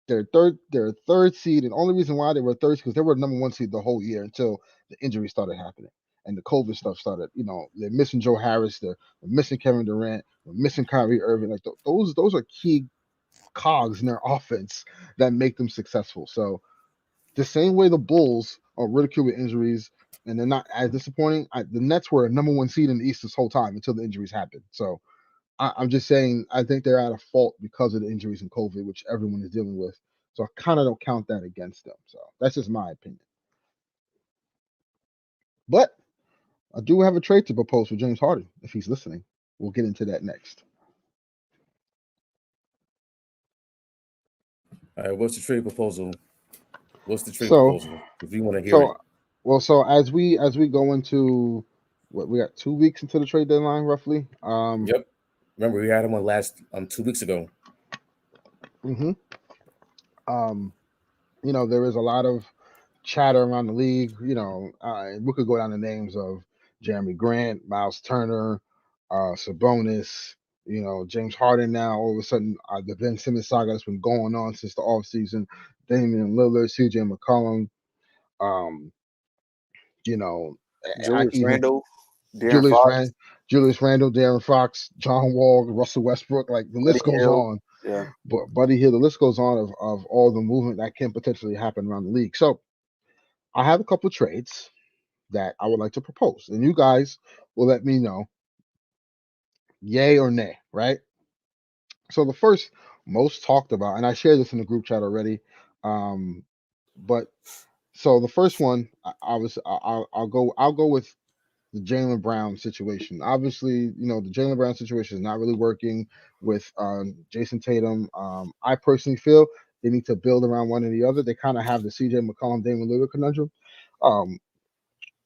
they're third seed, and the only reason why they were third is because they were number 1 seed the whole year until the injuries started happening and the COVID stuff started. They're missing Joe Harris, they're missing Kevin Durant, they're missing Kyrie Irving. Like those are key cogs in their offense that make them successful. So the same way the Bulls are ridiculed with injuries and they're not as disappointing, the Nets were a number 1 seed in the East this whole time until the injuries happened. So I'm just saying, I think they're at a fault because of the injuries and COVID, which everyone is dealing with. So I kind of don't count that against them. So that's just my opinion. But I do have a trade to propose for James Harden if he's listening. We'll get into that next.
All right, what's the trade proposal? What's the trade
So,
proposal? If you want to hear it.
so as we go into what we got 2 weeks into the trade deadline roughly.
Yep. Remember we had him on last 2 weeks ago.
Mm-hmm. There is a lot of chatter around the league. We could go down the names of Jeremy Grant, Miles Turner, Sabonis, James Harden now. All of a sudden, the Ben Simmons saga that's been going on since the offseason. Damian Lillard, CJ McCollum, you know,
Julius Randle, Darren
Julius
Fox,
Rand, Julius Randle, Darren Fox, John Wall, Russell Westbrook. Like the list
Buddy
goes
Hield.
on.
Yeah.
But Buddy Hield, the list goes on of all the movement that can potentially happen around the league. So I have a couple of trades that I would like to propose, and you guys will let me know, yay or nay, right? So the first most talked about, and I shared this in the group chat already, but so the first one, I'll go with the Jalen Brown situation. Obviously, the Jalen Brown situation is not really working with Jason Tatum. I personally feel they need to build around one or the other. They kind of have the CJ McCollum, Damian Lillard conundrum.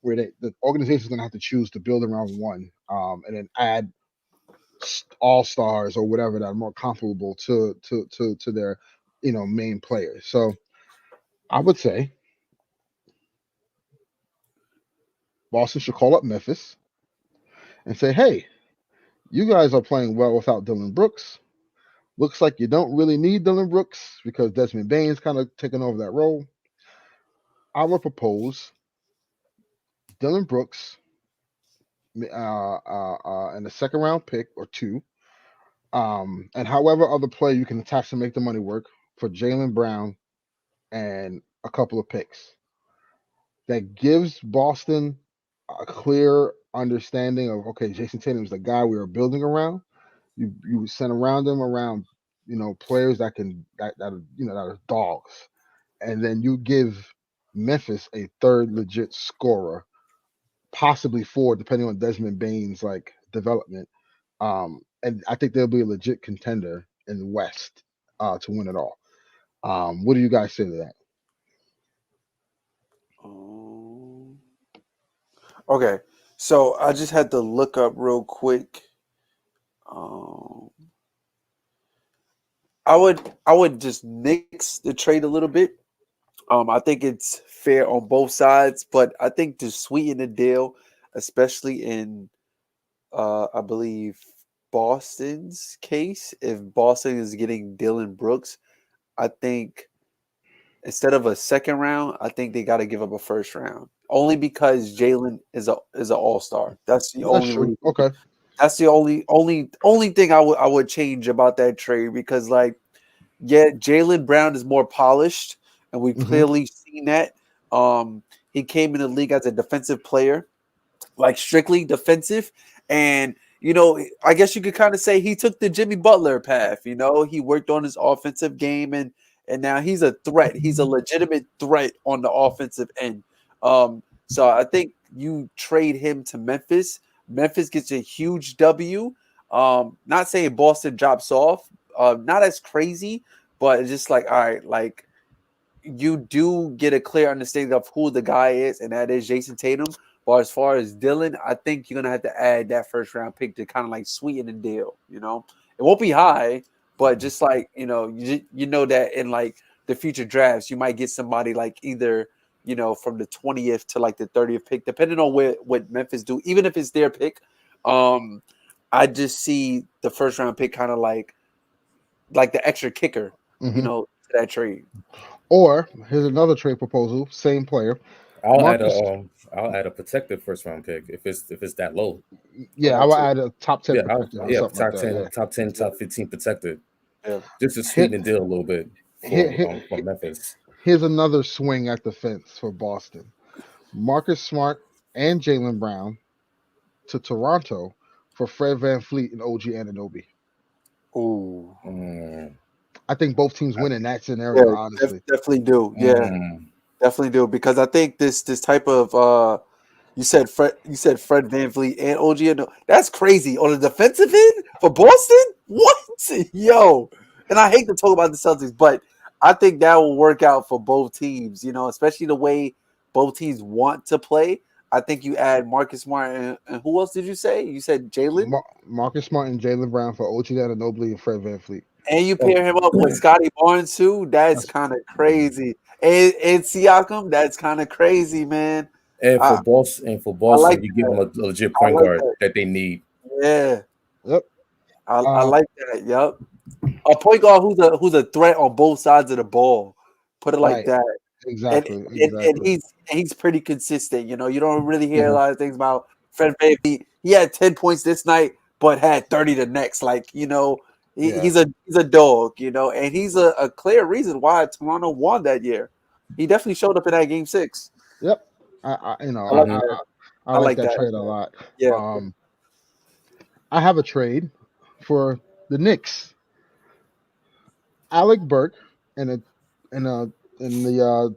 Where the organization is going to have to choose to build around one, and then add all stars or whatever that are more comparable to their main players. So I would say Boston should call up Memphis and say, hey, you guys are playing well without Dillon Brooks. Looks like you don't really need Dillon Brooks because Desmond Bane's kind of taking over that role. I would propose Dillon Brooks and a second round pick or two, and however other player you can attach to make the money work for Jalen Brown and a couple of picks. That gives Boston a clear understanding of, okay, Jason Tatum's the guy we are building around. You send around him around, players that are dogs, and then you give Memphis a third legit scorer, possibly four, depending on Desmond Bane's like development. And I think they'll be a legit contender in the West to win it all. What do you guys say to that?
Okay, so I just had to look up real quick. I would just nix the trade a little bit. I think it's fair on both sides, but I think to sweeten the deal, especially in I believe Boston's case, if Boston is getting Dylan Brooks, I think instead of a second round, I think they got to give up a first round. Only because Jalen is an all-star. That's the
That's
only
true.
reason.
Okay.
That's the only thing I would change about that trade, because Jalen Brown is more polished, and we've clearly seen that. He came in the league as a defensive player, like strictly defensive, and I guess you could kind of say he took the Jimmy Butler path. He worked on his offensive game, and now he's a threat. He's a legitimate threat on the offensive end. So I think you trade him to Memphis. Memphis gets a huge W. Not saying Boston drops off, not as crazy, but it's just like, all right, like you do get a clear understanding of who the guy is, and that is Jason Tatum. But as far as Dylan, I think you're gonna have to add that first round pick to kind of like sweeten the deal. It won't be high, but just like you know that in like the future drafts, you might get somebody like either from the 20th to like the 30th pick, depending on what Memphis do. Even if it's their pick, I just see the first round pick kind of like the extra kicker, to that trade.
Or here's another trade proposal. Same player.
I'll add a protected first round pick if it's that low.
Yeah, I will add a top 10 protected.
Top 10, top 10, top 15 protected. Yeah. Just to sweeten the deal a little bit for Memphis.
Here's another swing at the fence for Boston. Marcus Smart and Jalen Brown to Toronto for Fred VanVleet and OG Anunoby.
Ooh.
I think both teams win in that scenario, honestly.
Definitely do. Yeah. Definitely do, because I think this type of you said Fred VanVleet and OG Anunoby. That's crazy on the defensive end for Boston. What? Yo. And I hate to talk about the Celtics, but I think that will work out for both teams, especially the way both teams want to play. I think you add Marcus Smart and who else did you say? You said Jalen?
Marcus Smart and Jalen Brown for OG Anunoby and Fred VanVleet.
And you pair him up with Scotty Barnes too. That's kind of crazy. And Siakam, that's kind of crazy, man.
And for Boston, like you give them a legit point guard that they need.
Yeah.
Yep.
I like that. Yep. A point guard who's a threat on both sides of the ball. Put it like that.
Exactly.
And he's pretty consistent. You don't really hear a lot of things about Fred VanVleet. He had 10 points this night, but had 30 the next. Like, he's a dog, and he's a clear reason why Toronto won that year. He definitely showed up in that game 6.
Yep. I like that trade a lot.
Yeah.
I have a trade for the Knicks. Alec Burke in the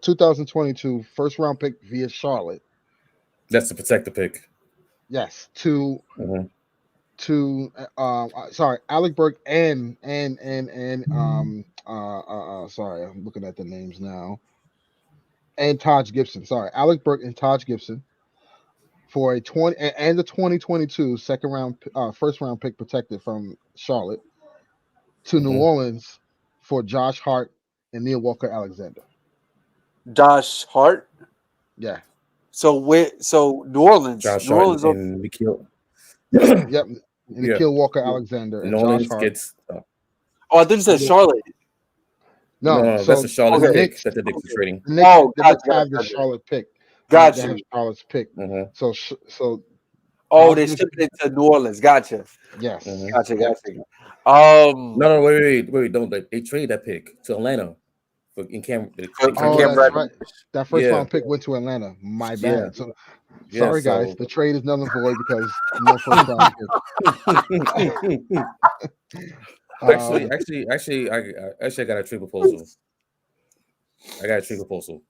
2022 first round pick via Charlotte.
That's the protector pick.
Yes, Alec Burke and sorry, I'm looking at the names now. And Taj Gibson. Sorry, Alec Burke and Taj Gibson for a 2022 first round pick protected from Charlotte to New Orleans for Josh Hart and Neil Walker-Alexander.
Josh Hart?
Yeah.
So New Orleans.
Josh
New Orleans
Hart and Nikhil.
Yep. Nikhil Walker-Alexander and Josh Hart.
Gets.
I thought you said Charlotte.
No,
that's the Charlotte pick that the Knicks are trading.
The Knicks have the Charlotte pick.
Gotcha.
They have Charlotte's pick. So
they shipped it to New Orleans. Gotcha.
Yes.
Gotcha.
No, wait. Don't they trade that pick to Atlanta?
Right. That first round pick went to Atlanta. My bad. So sorry, guys. The trade is null and void because no first round pick.
Actually,
Um,
actually, actually, I got a trade proposal. I got a trade proposal.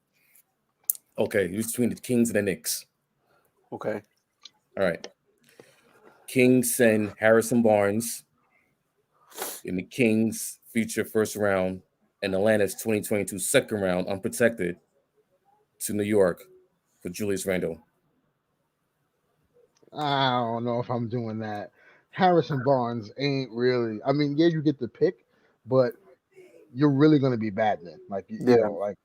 Okay, it's between the Kings and the Knicks.
Okay.
All right. Kings send Harrison Barnes in the Kings future first round and Atlanta's 2022 second round unprotected to New York for Julius Randle.
I don't know if I'm doing that. Harrison Barnes ain't really. I mean, yeah, you get the pick, but you're really going to be bad then. Like
Yeah.
like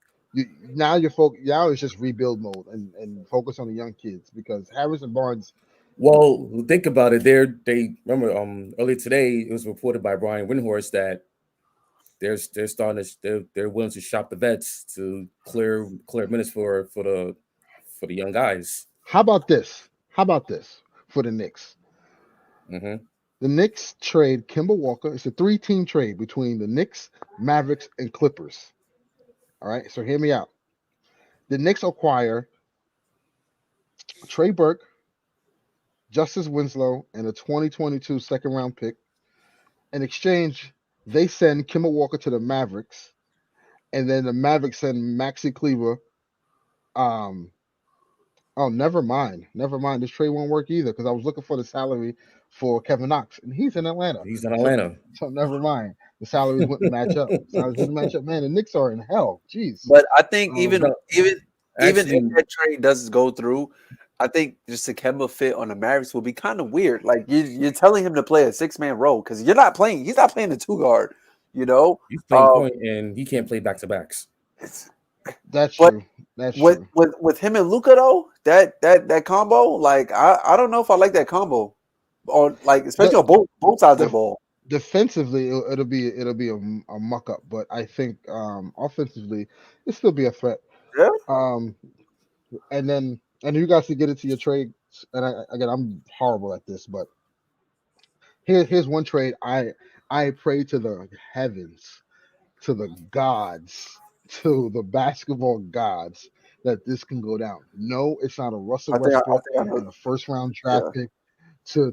now now it's just rebuild mode and focus on the young kids because Harrison Barnes.
Well, think about it. They remember earlier today it was reported by Brian Windhorst that they're starting to they're willing to shop the vets to clear minutes for the young guys.
How about this? How about this for the Knicks?
Mm-hmm.
The Knicks trade Kemba Walker. It's a 3-team trade between the Knicks, Mavericks, and Clippers. All right, so hear me out. The Knicks acquire Trey Burke, Justice Winslow, and a 2022 second round pick. In exchange, they send Kemba Walker to the Mavericks, and then the Mavericks send Maxi Kleber. Um, oh, never mind. Never mind. This trade won't work either because I was looking for the salary for Kevin Knox, and he's in Atlanta.
He's in
So,
Atlanta.
so never mind. The salaries wouldn't match up. Salaries wouldn't match up. Man, the Knicks are in hell. Jeez.
But I think even
No,
even even if
actually,
that trade does go through, I think just a Kemba fit on the Mavericks will be kind of weird. Like you're telling him to play a 6-man role because you're not playing. He's not playing the 2 guard. You know.
he's playing point and he can't play back to backs.
That's
But
true. That's
with
true.
with him and Luca though, that combo, like I don't know if I like that combo, on like especially
The,
on both sides of the
the
ball.
defensively, it'll be a muck up, but I think offensively, it still be a threat.
Yeah,
Um, and you guys can get into your trades. And again, I'm horrible at this, but here's one trade I pray to the heavens, to the gods, to the basketball gods that this can go down. No, it's not a Russell
I
Westbrook
think I know.
and a first round draft
Yeah,
pick to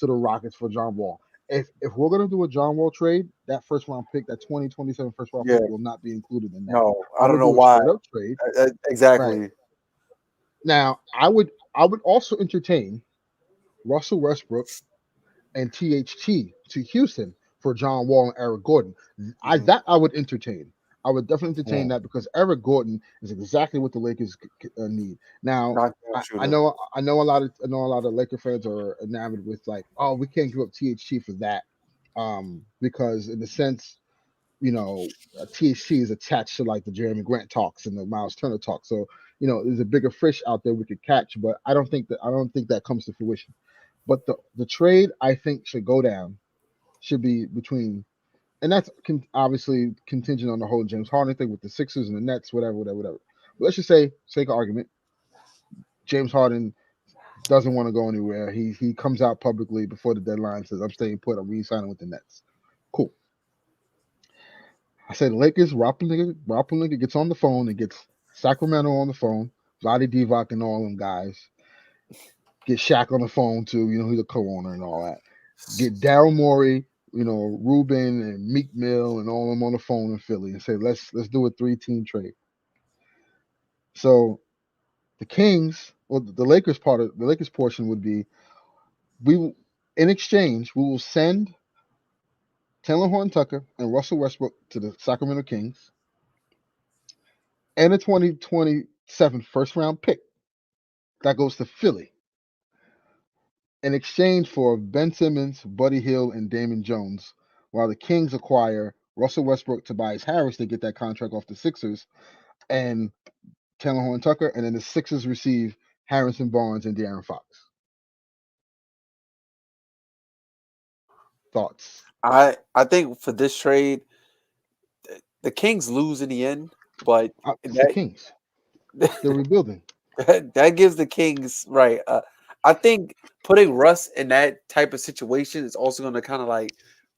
the Rockets for John Wall. If we're gonna do a John Wall trade, that first round pick, that 2027 first round
yeah.
pick will not be included in that.
No,
I
I don't
would
know
do a
why.
straight up trade. Right.
Exactly.
Now I would also entertain Russell Westbrook and THT to Houston for John Wall and Eric Gordon.
Mhm.
I would entertain. I would definitely entertain
Hmm.
that because Eric Gordon is exactly what the Lakers need. Now,
Knockdown
I, I
shooter.
know I know a lot of Laker fans are enamored with like, oh, we can't give up THT for that, because in the sense, THT is attached to like the Jeremy Grant talks and the Miles Turner talks. So there's a bigger fish out there we could catch, but I don't think that comes to fruition. But the trade I think should go down should be between, and that's obviously contingent on the whole James Harden thing with the Sixers and the Nets, whatever, whatever, whatever. But let's just say, sake of argument, James Harden doesn't want to go anywhere. He comes out publicly before the deadline, says, "I'm staying put. I'm re-signing with the Nets." Cool. I said the Lakers, Rob Pelinka gets on the phone and gets Sacramento on the phone, Vlade Divac and all them guys. Get Shaq on the phone too. He's a co-owner and all that. Get Daryl Morey, Ruben and Meek Mill and all them on the phone in Philly and say let's do a 3-team trade. So the Kings, or the Lakers portion would be in exchange we will send Taylor Horton Tucker and Russell Westbrook to the Sacramento Kings and a 2027 first round pick that goes to Philly in exchange for Ben Simmons, Buddy Hield, and Damon Jones, while the Kings acquire Russell Westbrook, Tobias Harris to get that contract off the Sixers, and Taylor Horton Tucker, and then the Sixers receive Harrison Barnes and De'Aaron Fox. Thoughts?
I think for this trade, the Kings lose in the end, but
It's the Kings. They're rebuilding.
that gives the Kings right. I think putting Russ in that type of situation is also going to kind of like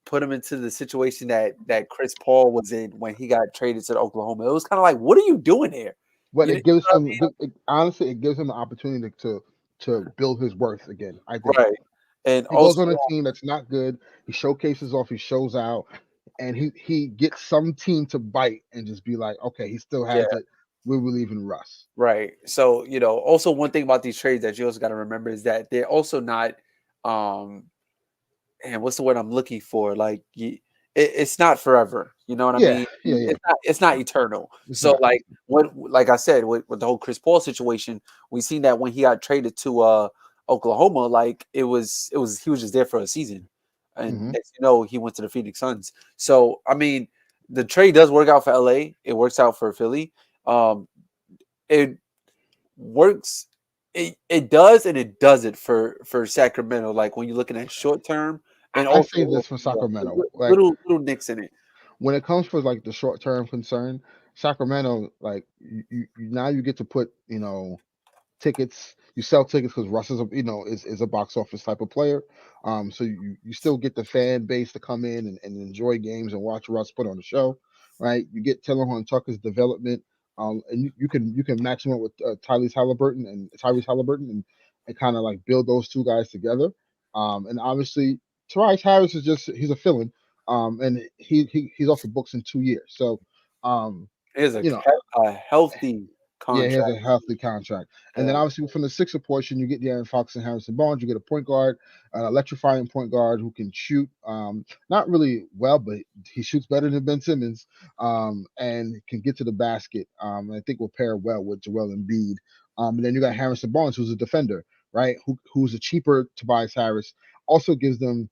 put him into the situation that Chris Paul was in when he got traded to Oklahoma. It was kind of like, what are you doing here?
But
You
it gives him, honestly, it gives him an opportunity to build his worth again. I think.
right? And
He goes
also,
on a team that's not good. He showcases off. He shows out, and he gets some team to bite and just be like, okay, he still
yeah,
has it. We believe in Russ.
right. So, also one thing about these trades that you also got to remember is that they're also not, um, and what's the word I'm looking for? Like, it's not forever. You know what I
Yeah,
mean?
yeah.
It's not eternal.
It's
So,
not.
like I said, with the whole Chris Paul situation, we seen that when he got traded to Oklahoma, like he was just there for a season, and
Mm-hmm.
next he went to the Phoenix Suns. So, I mean, the trade does work out for LA. It works out for Philly. Um, it works. It does and it doesn't for Sacramento. Like when you're looking at short term and
I say
also
this for Sacramento. Like
little nicks in it.
when it comes for like the short term concern, Sacramento, like now you get to put tickets. You sell tickets because Russ is is a box office type of player. So you still get the fan base to come in and enjoy games and watch Russ put on the show, right? You get Taylor Horn Tucker's development, and you can match him up with Tyrese Halliburton and kind of like build those two guys together. And obviously Tyrese Harris he's a fill-in, and he's off the books in 2 years. So, um,
It is
you know,
a healthy
yeah, he has
contract.
a healthy contract. And then
Yeah.
obviously from the Sixer portion, you get De'Aaron Fox and Harrison Barnes. You get a point guard, an electrifying point guard who can shoot, not really well, but he shoots better than Ben Simmons, and can get to the basket. I think will pair well with Joel Embiid. And then you got Harrison Barnes, who's a defender, right? Who's a cheaper Tobias Harris. Also gives them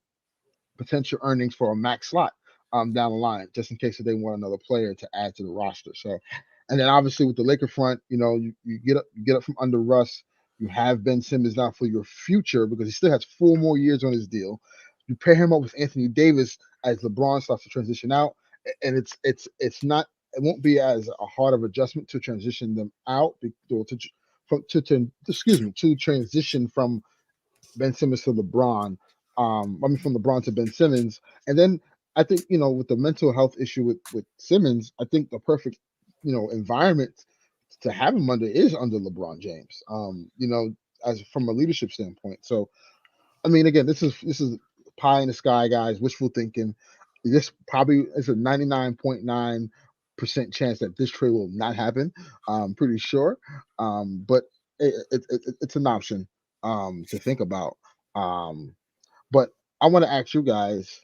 potential earnings for a max slot down the line, just in case if they want another player to add to the roster. So, and then obviously with the Laker front, you get up from under Russ. You have Ben Simmons now for your future because he still has 4 more years on his deal. You pair him up with Anthony Davis as LeBron starts to transition out, and it's not it won't be as a hard of adjustment to transition them out to transition from Ben Simmons to LeBron. From LeBron to Ben Simmons, and then I think with the mental health issue with Simmons, I think the perfect environment to have him under is under LeBron James. As from a leadership standpoint. So I mean, again, this is pie in the sky, guys. Wishful thinking. This probably is a 99.9% chance that this trade will not happen. I'm pretty sure, but it's an option to think about. Um, but I want to ask you guys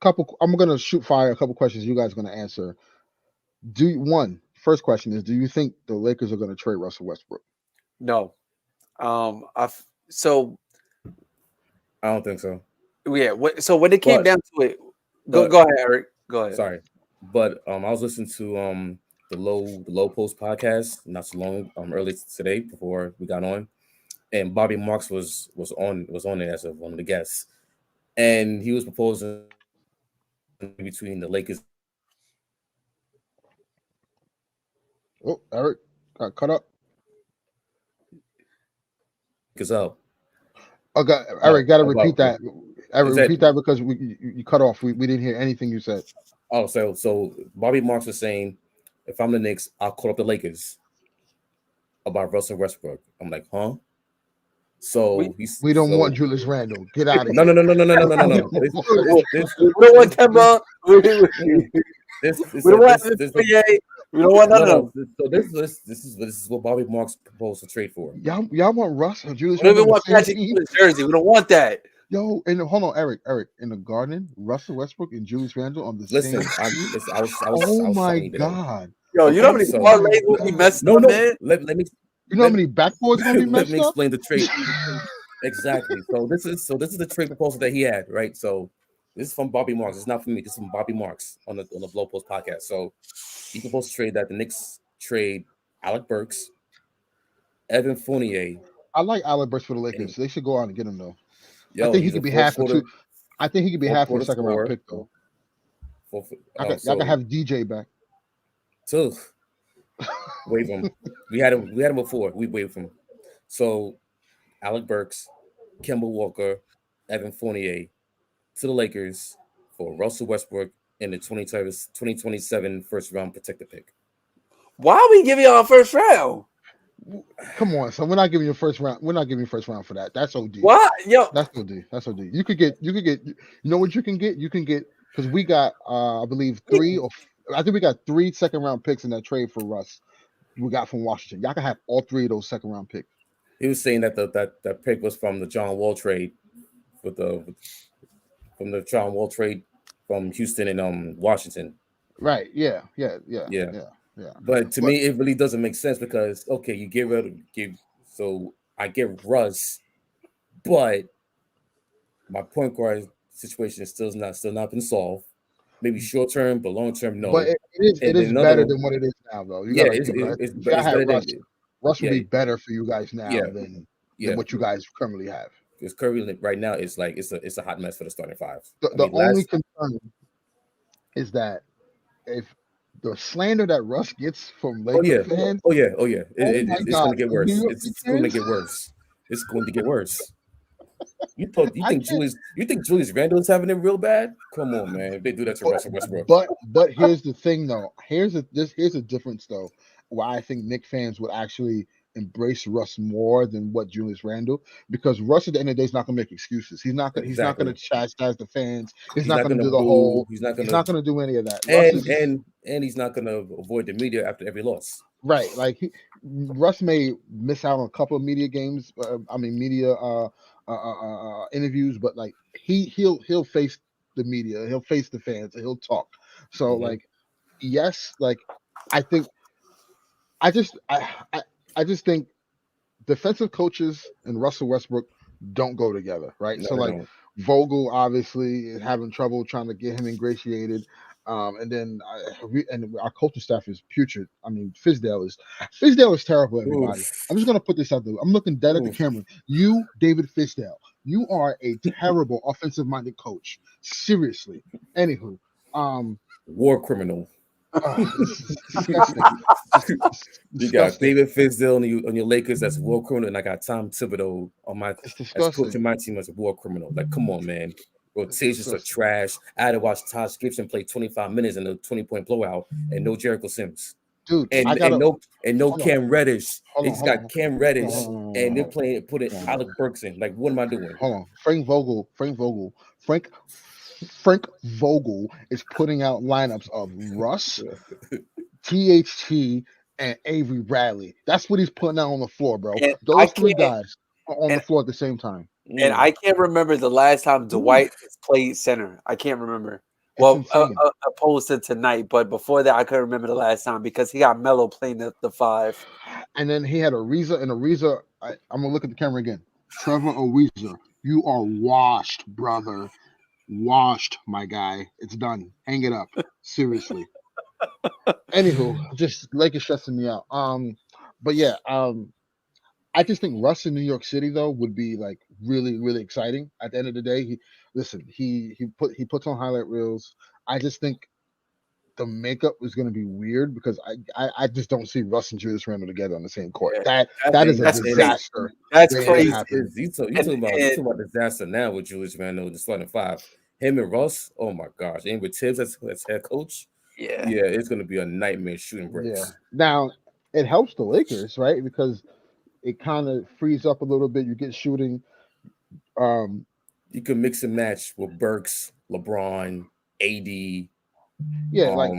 couple. I'm gonna shoot fire a couple questions. You guys are gonna answer. First question is: do you think the Lakers are gonna trade Russell Westbrook?
No. So
I don't think so.
yeah. So when it came
But
down to it,
but
go ahead, Eric. Go ahead.
sorry, but I was listening to the Low Post podcast not so long early today before we got on, and Bobby Marks was on it as one of the guests, and he was proposing between the Lakers.
Oh, Eric got cut up.
Because out
Okay,
about
Eric, got to repeat
about
that. Eric,
is that
repeat that because you cut off. We didn't hear anything you said.
so Bobby Marks was saying, if I'm the Knicks, I'll call up the Lakers about Russell Westbrook. I'm like, huh?
We
So he's
We don't want
so
Julius Randle. Get out of
no no
here.
no no no no no no no
We
no.
don't want-
we don't want Kemba. We don't want
This
28. We don't want none of them.
So this is what Bobby Marks proposed to trade for.
y'all want Russ or Julius
We don't
Randle
even
on the
want
same
Patrick
team?
Ewing's jersey. We don't want that.
Yo, and hold on, Eric, in the Garden, Russell Westbrook and Julius Randle on the
Listen,
same team.
I
Oh
was
my
telling you that.
God.
Yo, you know how
Okay,
many
so
Oh my
parlays will be
God.
messed
no
up,
no
man?
let me
You know how
let,
many backboards gonna be
let
messed
me
up?
explain the trade. Exactly. So this is the trade proposal that he had, right? So this is from Bobby Marks. It's not from me. This is from Bobby Marks on the Blow Post podcast. So he proposed to trade that the Knicks trade Alec Burks, Evan Fournier,
I like Alec Burks for the Lakers.
and
So they should go out and get him though. I
yo,
think he
he's a
could be half for two. I think he could be
fourth
half for a
quarter
second round
scorer.
pick though. Y'all can
So
have DJ back.
two waive him. We had him before. We waived him. So Alec Burks, Kemba Walker, Evan Fournier to the Lakers for Russell Westbrook in the 2027 first round protected pick.
Why are we giving y'all a first round?
Come on, so we're not giving you first round. We're not giving you first round for that. That's OD.
What? Yo,
That's OD. That's OD. You could get. You know what you can get? You can get because we got. I believe I think we got 3 second-round picks in that trade for Russ. We got from Washington. Y'all can have all 3 of those second-round picks.
He was saying that that pick was from the John Wall trade from the John Wall trade from Houston and Washington.
Right. Yeah.
Yeah. But to me, it really doesn't make sense because okay, you get rid of so I get Russ, but my point guard situation is still not been solved. Maybe short term, but long term, no.
But it is better than what it is now, though. You
Yeah,
gotta keep it. If y'all had
better
Russ,
than
Russ would be better for you guys now than
yeah.
what you guys currently have.
Because currently right now it's like it's a hot mess for the starting five.
The only concern is that if the slander that Russ gets from Lakers fans,
it's going to get worse. It's going to get worse. It's going to get worse. You think Julius Randle is having it real bad? Come on, man! If they do that to Russell Westbrook.
But here's the thing, though. Here's a difference, though. Why I think Knicks fans would actually embrace Russ more than what Julius Randle, because Russ at the end of the day is not going to make excuses. He's not going to chastise the fans. He's not going to do the whole. He's not going to do any of that.
And he's not going to avoid the media after every loss.
Right, like Russ may miss out on a couple of media games. Media interviews, but like he'll face the media, he'll face the fans, and he'll talk. So like, yes, like I just think defensive coaches and Russell Westbrook don't go together, right?
No,
so like Vogel obviously is having trouble trying to get him ingratiated. And then our coaching staff is putrid. I mean, Fizdale is terrible, everybody. I'm just gonna put this out there. I'm looking dead at the camera. You, David Fizdale, you are a terrible offensive-minded coach. Seriously. Anywho,
war criminal.
Disgusting.
You got David Fizdale on your Lakers as a war criminal, and I got Tom Thibodeau on my as coaching my team as a war criminal. Like, come on, man. Rotations are trash. I had to watch Taj Gibson play 25 minutes in a 20-point blowout, and no Jericho Sims.
Dude,
and no Cam Reddish. They just got Cam Reddish, and they're putting Alec Burks in. Like, what am I doing?
Hold on, Frank Vogel is putting out lineups of Russ, THT, and Avery Bradley. That's what he's putting out on the floor, bro. Those 3 guys are on the floor at the same time.
And I can't remember the last time Dwight played center. I can't remember. Well, opposed to tonight, but before that, I couldn't remember the last time because he got Melo playing the 5.
And then he had Ariza, and Ariza, I'm going to look at the camera again. Trevor Ariza, you are washed, brother. Washed, my guy. It's done. Hang it up. Seriously. Anywho, just Lakers stressing me out. But yeah, I just think Russ in New York City though would be like really, really exciting. At the end of the day, he puts on highlight reels. I just think the makeup is going to be weird because I just don't see Russ and Julius Randle together on the same court. That is a disaster.
That's crazy.
You talking about disaster now with Julius Randle, the starting 5. Him and Russ, oh my gosh, and with Tibbs as head coach, yeah, it's going to be a nightmare shooting breaks.
Yeah. Now it helps the Lakers, right? Because it kind of frees up a little bit. You get shooting.
You can mix and match with Burks, LeBron, AD.
Yeah,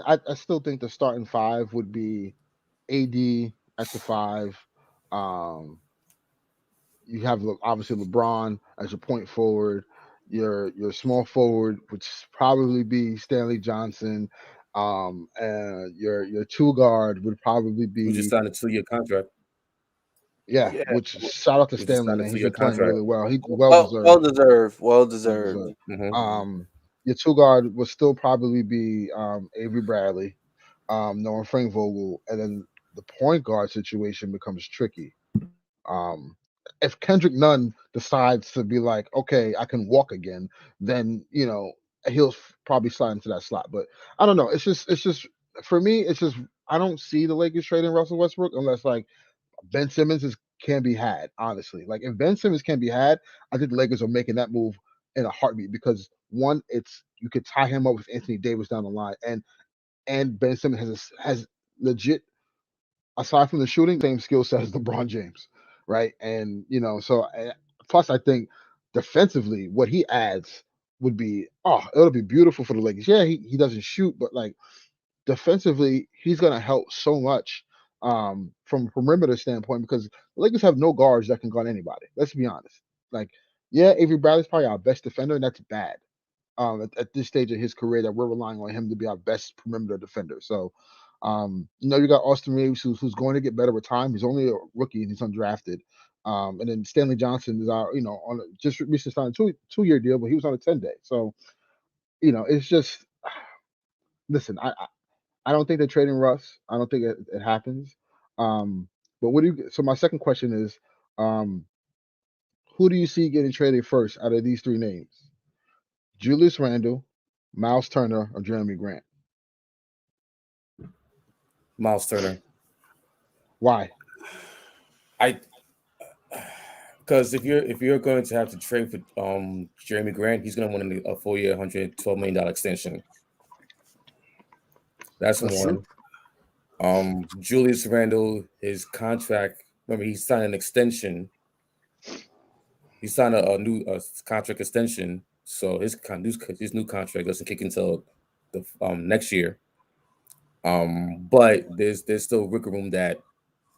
I still think the starting 5 would be AD at the 5. You have obviously LeBron as your point forward. Your small forward would probably be Stanley Johnson. And your 2 guard would probably be.
Who just signed a 2-year contract.
Yeah, which shout out to Stanley, man. He's been playing really well. He
well deserved.
Mm-hmm.
Your 2 guard would still probably be Avery Bradley, knowing Frank Vogel, and then the point guard situation becomes tricky. If Kendrick Nunn decides to be like, okay, I can walk again, then he'll probably slide into that slot. But I don't know. It's just for me. It's just I don't see the Lakers trading Russell Westbrook unless like Ben Simmons can be had. Honestly, like if Ben Simmons can be had, I think the Lakers are making that move in a heartbeat because one, you could tie him up with Anthony Davis down the line, and Ben Simmons has legit aside from the shooting, same skill set as LeBron James, right? And so plus I think defensively, what he adds would be it'll be beautiful for the Lakers. Yeah, he doesn't shoot, but like defensively, he's gonna help so much from a perimeter standpoint because the Lakers have no guards that can guard anybody. Let's be honest. Like, yeah, Avery Bradley's probably our best defender, and that's bad. At this stage of his career, that we're relying on him to be our best perimeter defender. So, you got Austin Reeves, who's going to get better with time. He's only a rookie and he's undrafted. And then Stanley Johnson is our, on just recently signed a 2 year deal, but he was on a 10-day. So, it's just listen. I don't think they're trading Russ. I don't think it happens. But what do you? So my second question is, um, who do you see getting traded first out of these three names? Julius Randle, Miles Turner, or Jeremy Grant?
Miles Turner.
Why?
Because if you're going to have to trade for Jeremy Grant, he's going to want a 4-year, $112 million extension. That's one. Julius Randle, his contract. Remember, he signed an extension. He signed a new contract extension, so his new contract doesn't kick until the next year. But there's still wiggle room that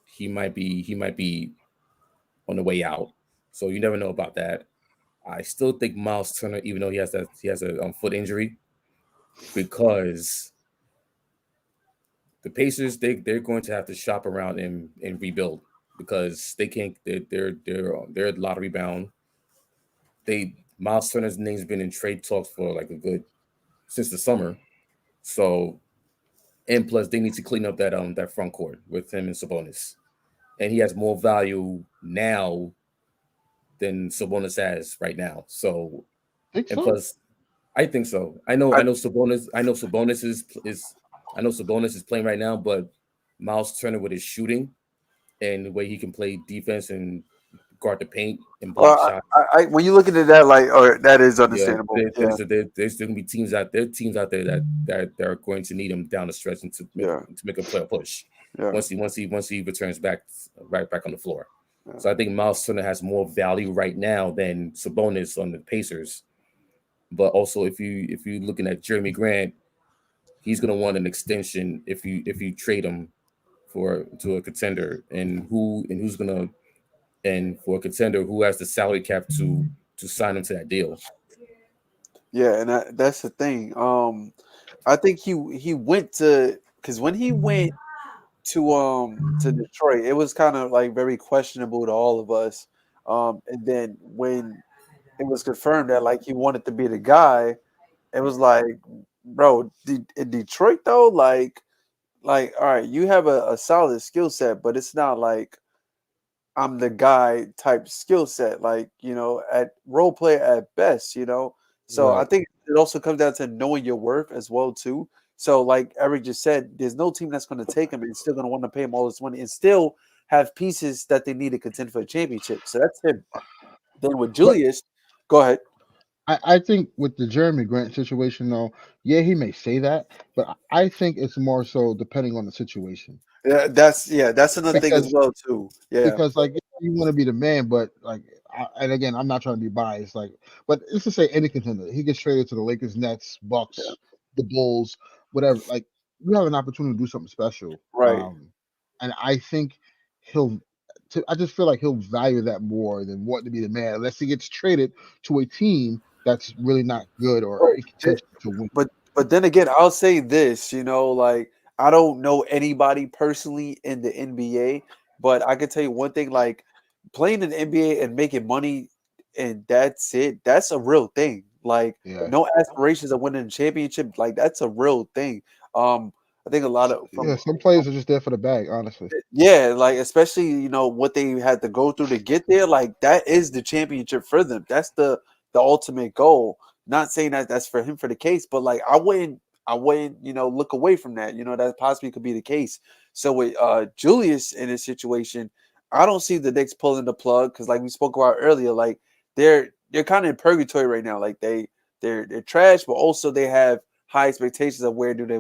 he might be on the way out. So you never know about that. I still think Miles Turner, even though he has a foot injury, because the Pacers they're going to have to shop around and rebuild because they can't. They're lottery bound. Miles Turner's name's been in trade talks for like a good since the summer. So and plus they need to clean up that front court with him and Sabonis, and he has more value now than Sabonis has right now. So
Think
and
so?
plus, I think so. I know Sabonis. I know Sabonis is playing right now, but Miles Turner with his shooting and the way he can play defense and guard the paint and block
Well,
shots.
when you look into that, like, that is
Yeah,
understandable. Yeah,
there's going to be teams out there. Teams out there that are going to need him down the stretch and to make a player push.
yeah.
Once he returns right back on the floor.
Yeah.
So I think Miles Turner has more value right now than Sabonis on the Pacers. But also, if you're looking at Jeremy Grant, he's going to want an extension if you trade him to a contender, and for a contender who has the salary cap to sign him to that deal.
Yeah, and that's the thing. I think he went to because when he went to Detroit, it was kind of like very questionable to all of us. And then when it was confirmed that like he wanted to be the guy, it was like, bro, in Detroit though, like all right, you have a solid skill set, but it's not like I'm the guy type skill set, like, at role player at best. So I
Right.
think it also comes down to knowing your worth as well too. So like Eric just said, there's no team that's going to take him and still going to want to pay him all this money and still have pieces that they need to contend for a championship. So that's him. Then with
But
Julius, go ahead.
I think with the Jeremy Grant situation, though, yeah, he may say that, but I think it's more so depending on the situation
Yeah, that's another thing as
because
well too. Yeah,
like you want to be the man, but like, and again, I'm not trying to be biased, like, but let's just say any contender, he gets traded to the Lakers, Nets,
yeah,
Bucks, the Bulls, whatever. Like, you have an opportunity to do something special,
right.
and I think he'll. I just feel like he'll value that more than wanting to be the man, unless he gets traded to a team that's really not good or
Right.
in contention to win.
But then again, I'll say this, like I don't know anybody personally in the NBA, but I can tell you one thing, like playing in the NBA and making money and that's it, that's a real thing. Like
Yeah,
no aspirations of winning a championship, like that's a real thing. I think a lot of
yeah.
from
Some players are just there for the bag, honestly.
yeah, like especially what they had to go through to get there. Like that is the championship for them. That's the ultimate goal. Not saying that that's for him for the case, but like I wouldn't look away from that. That possibly could be the case. So with Julius in this situation, I don't see the Knicks pulling the plug because like we spoke about earlier, like they're kind of in purgatory right now. Like they're trash, but also they have high expectations of where they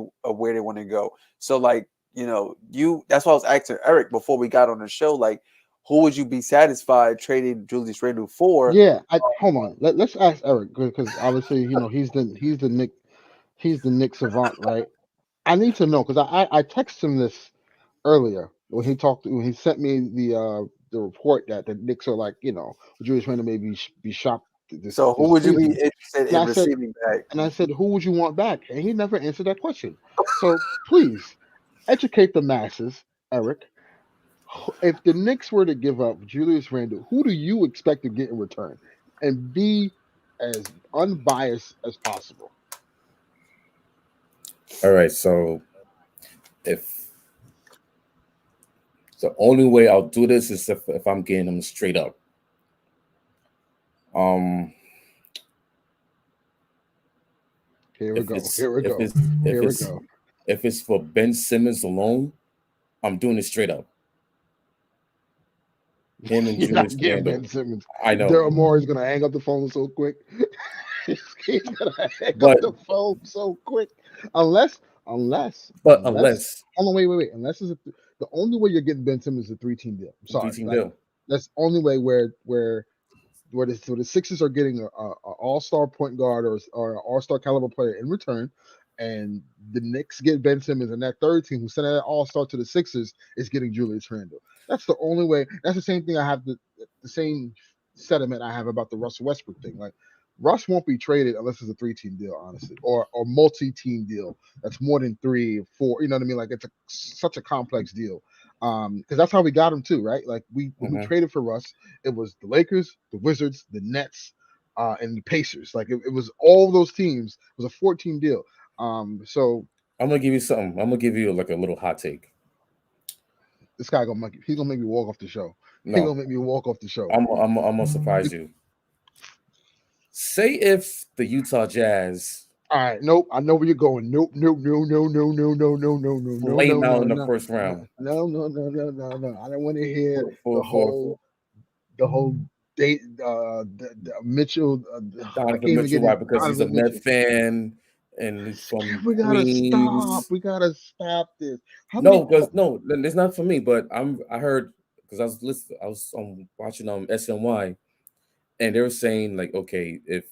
want to go. So like that's why I was asking Eric before we got on the show, like, who would you be satisfied trading Julius Randle for?
Yeah, hold on. Let's ask Eric because obviously he's the Nick savant, right? I need to know because I texted him this earlier when he sent me the report that the Knicks are like Julius Randle may be shocked
So who
this
would you be
season,
interested
and
in
I said
receiving back?
who would you want back, and he never answered that question. So please educate the masses, Eric. If the Knicks were to give up Julius Randle, who do you expect to get in return? And be as unbiased as possible.
All right, so if the only way I'll do this is if I'm getting them straight up.
Here we go.
If it's for Ben Simmons alone, I'm doing it straight up. Him and Julius Randle.
Ben Simmons.
I know.
Daryl Morey's gonna hang up the phone so quick. He's gonna hang up the phone so quick. Unless. Hold on, wait. Unless it's the only way you're getting Ben Simmons is a 3-team deal. I'm sorry.
3-team deal.
That's the only way where the Sixers are getting a all-star point guard or an all-star caliber player in return, and the Knicks get Ben Simmons, and that third team who sent that all-star to the Sixers is getting Julius Randle. That's the only way. That's the same thing I have the same sentiment I have about the Russell Westbrook thing. Like Russ won't be traded unless it's a 3-team deal, honestly, or multi-team deal that's more than 3 or 4. You know what I mean? Like it's such a complex deal. Because that's how we got him too, right? Like when we traded for Russ, it was the Lakers, the Wizards, the Nets, and the Pacers. Like it was all those teams. It was a 14 deal. So
I'm gonna give you something. I'm gonna give you like a little hot take.
This guy he's gonna make me walk off the show.
No,
he's gonna make me walk off the show.
I'm gonna surprise you. Say if the Utah Jazz.
All right, nope. I know where you're going. Nope.
Late out in the first round.
No. I don't want to hear the whole date. The Mitchell.
Donovan Mitchell, why? Because he's a Met fan and he's from
we gotta
Queens.
stop. We gotta stop this.
No, it's not for me. But I heard because I was watching SNY, and they were saying like, okay, if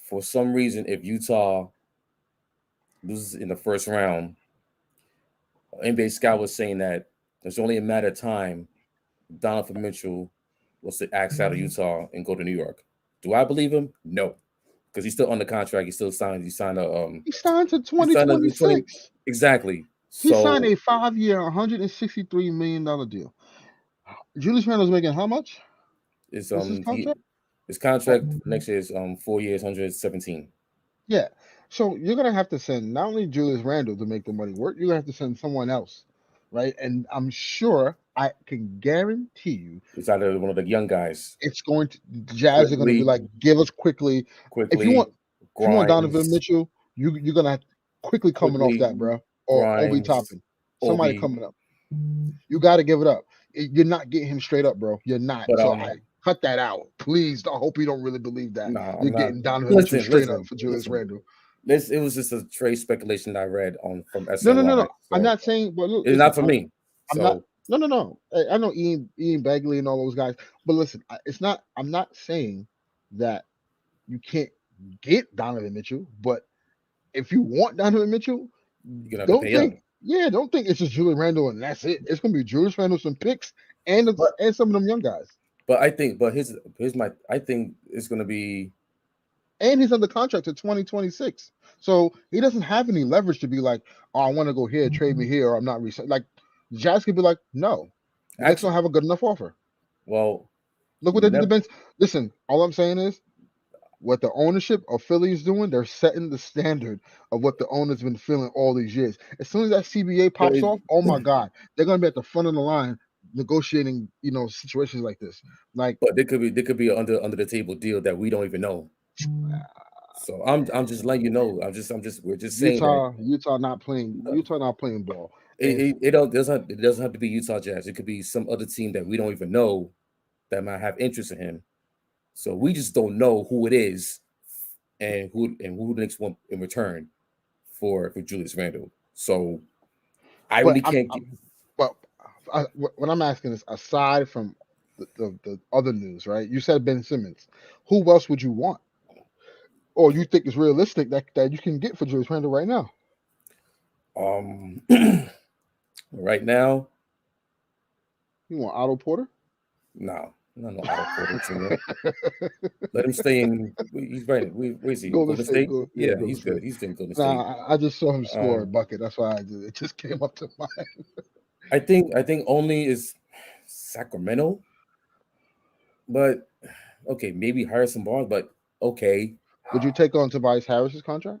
for some reason if Utah loses in the first round, NBA scout was saying that there's only a matter of time Donovan Mitchell was to axe out of Utah and go to New York. Do I believe him? No, because he's still under contract. He still signed. He signed
He signed to 2026.
Exactly.
He signed a 5-year, $163 million deal. Julius Randle's making how much?
His contract? His contract next year is 4 years, 117.
Yeah. So you're gonna have to send not only Julius Randle to make the money work, you're gonna have to send someone else, right? And I'm sure I can guarantee you
it's either one of the young guys.
It's going to the Jazz are gonna be like, give us quickly. If you want Donovan Mitchell, you're gonna have quickly coming off that, bro. Or Obi Toppin. Somebody coming up. You gotta give it up. You're not getting him straight up, bro. You're not. But, I cut that out, please. I hope you don't really believe that. You're getting Donovan Mitchell straight up for Julius Randle.
It was just a trade speculation I read from SNY.
No.
So
I'm not saying. But look,
it's not for me.
No. I know Ian Bagley and all those guys, but listen, it's not. I'm not saying that you can't get Donovan Mitchell, but if you want Donovan Mitchell, don't think it's just Julius Randle and that's it. It's gonna be Julius Randle, some picks, and some of them young guys.
But I think, I think it's gonna be.
And he's under contract to 2026, so he doesn't have any leverage to be like, "Oh, I want to go here, trade me here, or I'm not resigning." Like, Jazz could be like, "No, the Knicks don't have a good enough offer."
Well,
look what they did to Ben. Listen, all I'm saying is, what the ownership of Philly is doing, they're setting the standard of what the owner's been feeling all these years. As soon as that CBA pops off, oh my God, they're gonna be at the front of the line negotiating, situations like this. Like,
but there could be an under the table deal that we don't even know. So I'm just letting you know. We're just saying
Utah not playing ball.
It doesn't have to be Utah Jazz. It could be some other team that we don't even know that might have interest in him. So we just don't know who it is and who the Knicks want in return for Julius Randle. So I
But
really can't.
but what I'm asking is, aside from the other news, right? You said Ben Simmons. Who else would you want, or you think it's realistic that you can get for Julius Randle right now?
Right now,
You want Otto Porter?
no, no Otto Porter Jr. Let him stay in. He's right. Where is he?
Golden
Golden
State.
State? Yeah,
Golden
he's
State.
good. He's in Golden State.
Nah, I just saw him score a bucket. That's why it just came up to mind.
I think only is Sacramento, but okay, maybe Harrison Barnes, but okay.
Would you take on Tobias Harris's contract?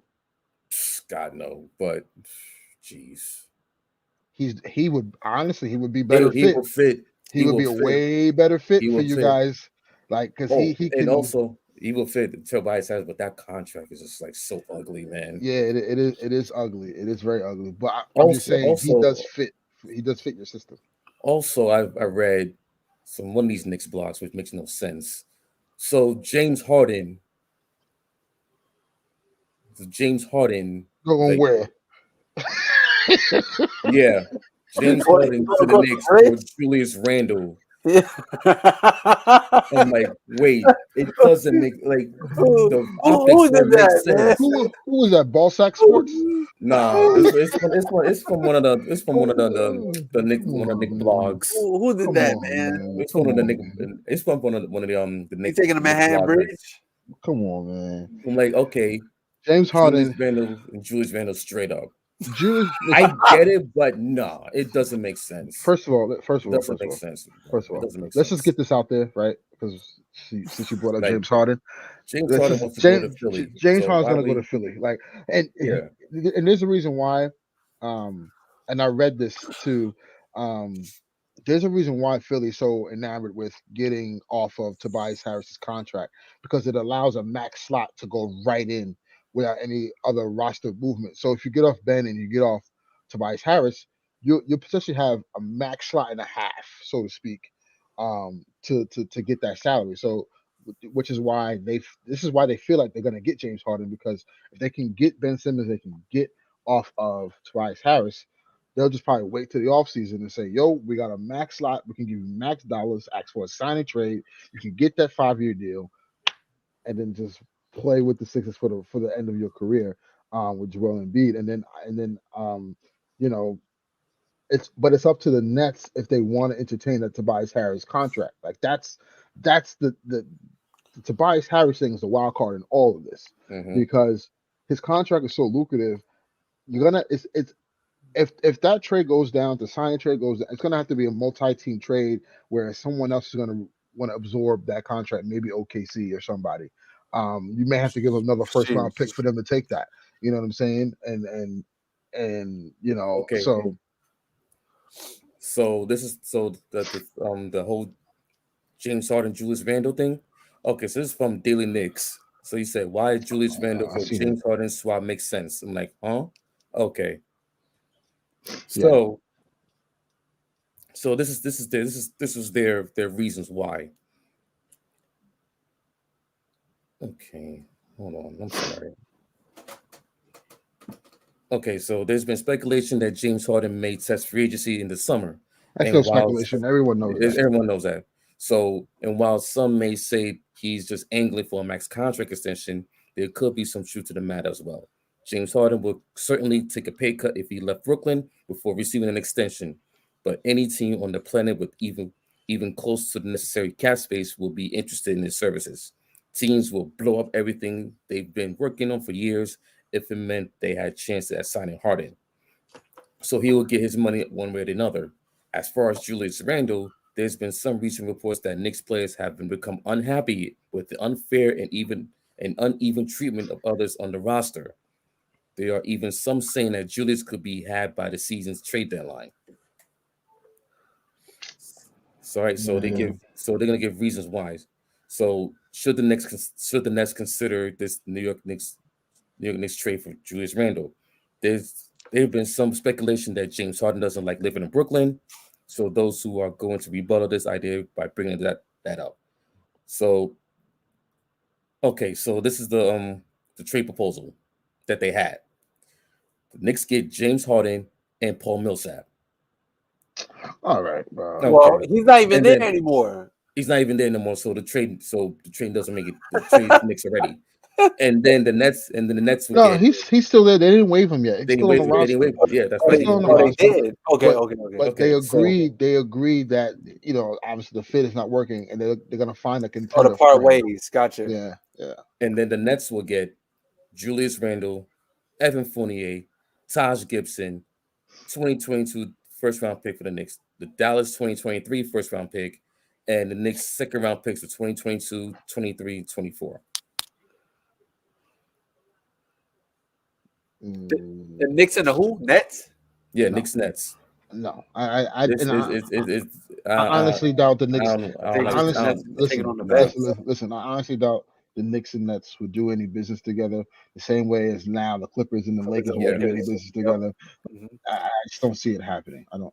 God no, but jeez,
he would be better
he
fit.
will fit.
He would be a way better fit for you guys, like because he can.
And also he will fit Tobias Harris, but that contract is just like so ugly, man.
Yeah, it is ugly. It is very ugly. But I'm just
Also,
saying he does fit. He does fit your system.
Also, I read one of these Knicks blogs, which makes no sense. So James Harden.
Go on where?
Yeah, James Harden to the Knicks or Julius Randle. I'm like, wait, it doesn't make like the optics don't make sense.
Who was that? Ballsack Sports?
No, it's from one of the Knicks blogs.
Who did that, man?
It's from one of the
You
Knicks.
taking a Manhattan Bridge?
Come on, man.
I'm like, okay,
James Harden,
Julius Randle straight up.
I
get it, but no, it doesn't make sense.
First of all, let's just get this out there, right? Because since you brought up James Harden,
James Harden wants to go to Philly.
James Harden's going to go to Philly, like, and there's a reason why. And I read this too. There's a reason why Philly's so enamored with getting off of Tobias Harris's contract, because it allows a max slot to go right in without any other roster movement. So if you get off Ben and you get off Tobias Harris, you'll potentially have a max slot and a half, so to speak, to get that salary. So, which is why they feel like they're going to get James Harden, because if they can get Ben Simmons, they can get off of Tobias Harris. They'll just probably wait till the offseason and say, yo, we got a max slot. We can give you max dollars, ask for a signing trade. You can get that 5-year deal, and then just play with the Sixers for the end of your career with Joel Embiid. And then it's up to the Nets if they want to entertain that Tobias Harris contract. Like that's the Tobias Harris thing is the wild card in all of this, because his contract is so lucrative. If that trade goes down, the signing trade goes down, it's gonna have to be a multi-team trade where someone else is gonna want to absorb that contract, maybe OKC or somebody. You may have to give another first round pick for them to take that. You know what I'm saying? And
okay. So this is the whole James Harden Julius Randle thing. Okay, so this is from Daily Knicks. So he said, why Julius Randle for James Harden swap makes sense? I'm like, huh? Okay. So this is their reasons why. Okay, hold on. I'm sorry. Okay, so there's been speculation that James Harden may test free agency in the summer.
That's no speculation. Everyone knows that.
Everyone knows that. So, and while some may say he's just angling for a max contract extension, there could be some truth to the matter as well. James Harden would certainly take a pay cut if he left Brooklyn before receiving an extension. But any team on the planet with even close to the necessary cap space will be interested in his services. Teams will blow up everything they've been working on for years if it meant they had a chance at signing Harden. So he will get his money one way or another. As far as Julius Randle, there's been some recent reports that Knicks players have become unhappy with the unfair and uneven treatment of others on the roster. There are even some saying that Julius could be had by the season's trade deadline. So they're gonna give reasons why. So should the Nets consider this New York Knicks trade for Julius Randle? There have been some speculation that James Harden doesn't like living in Brooklyn. So those who are going to rebuttal this idea by bringing that up. So, okay, so this is the trade proposal that they had. The Knicks get James Harden and Paul Millsap.
All right, bro.
Okay.
Well, he's not even
And
there
then-
anymore.
He's not even there anymore. So the trade doesn't make it. The trade's Knicks already. And then the Nets will
No,
get.
he's still there. They didn't waive him yet. He's
They
still on the
didn't waive.
roster.
Yeah, that's
Oh,
right.
He's still on the
they
roster.
did. Okay,
But-
okay.
But
Okay,
they
so-
agreed that obviously the fit is not working, and they're gonna find a
Oh,
contender.
the part
for him.
ways. Gotcha.
Yeah.
And then the Nets will get Julius Randle, Evan Fournier, Taj Gibson, 2022 first round pick for the Knicks, the Dallas 2023 first round pick, and the Knicks second round picks for 2022, 23, 24.
The Knicks and the who? Nets?
Yeah,
No.
Knicks Nets.
No, I
I
honestly doubt the Knicks.
I don't like-
honestly,
I don't-
taking on the
no.
best.
listen. I honestly doubt the Knicks and Nets would do any business together the same way as now the Clippers and the Lakers
and
won't do any
Lakers.
business
Yep.
together.
Mhm.
I just don't see it happening. I don't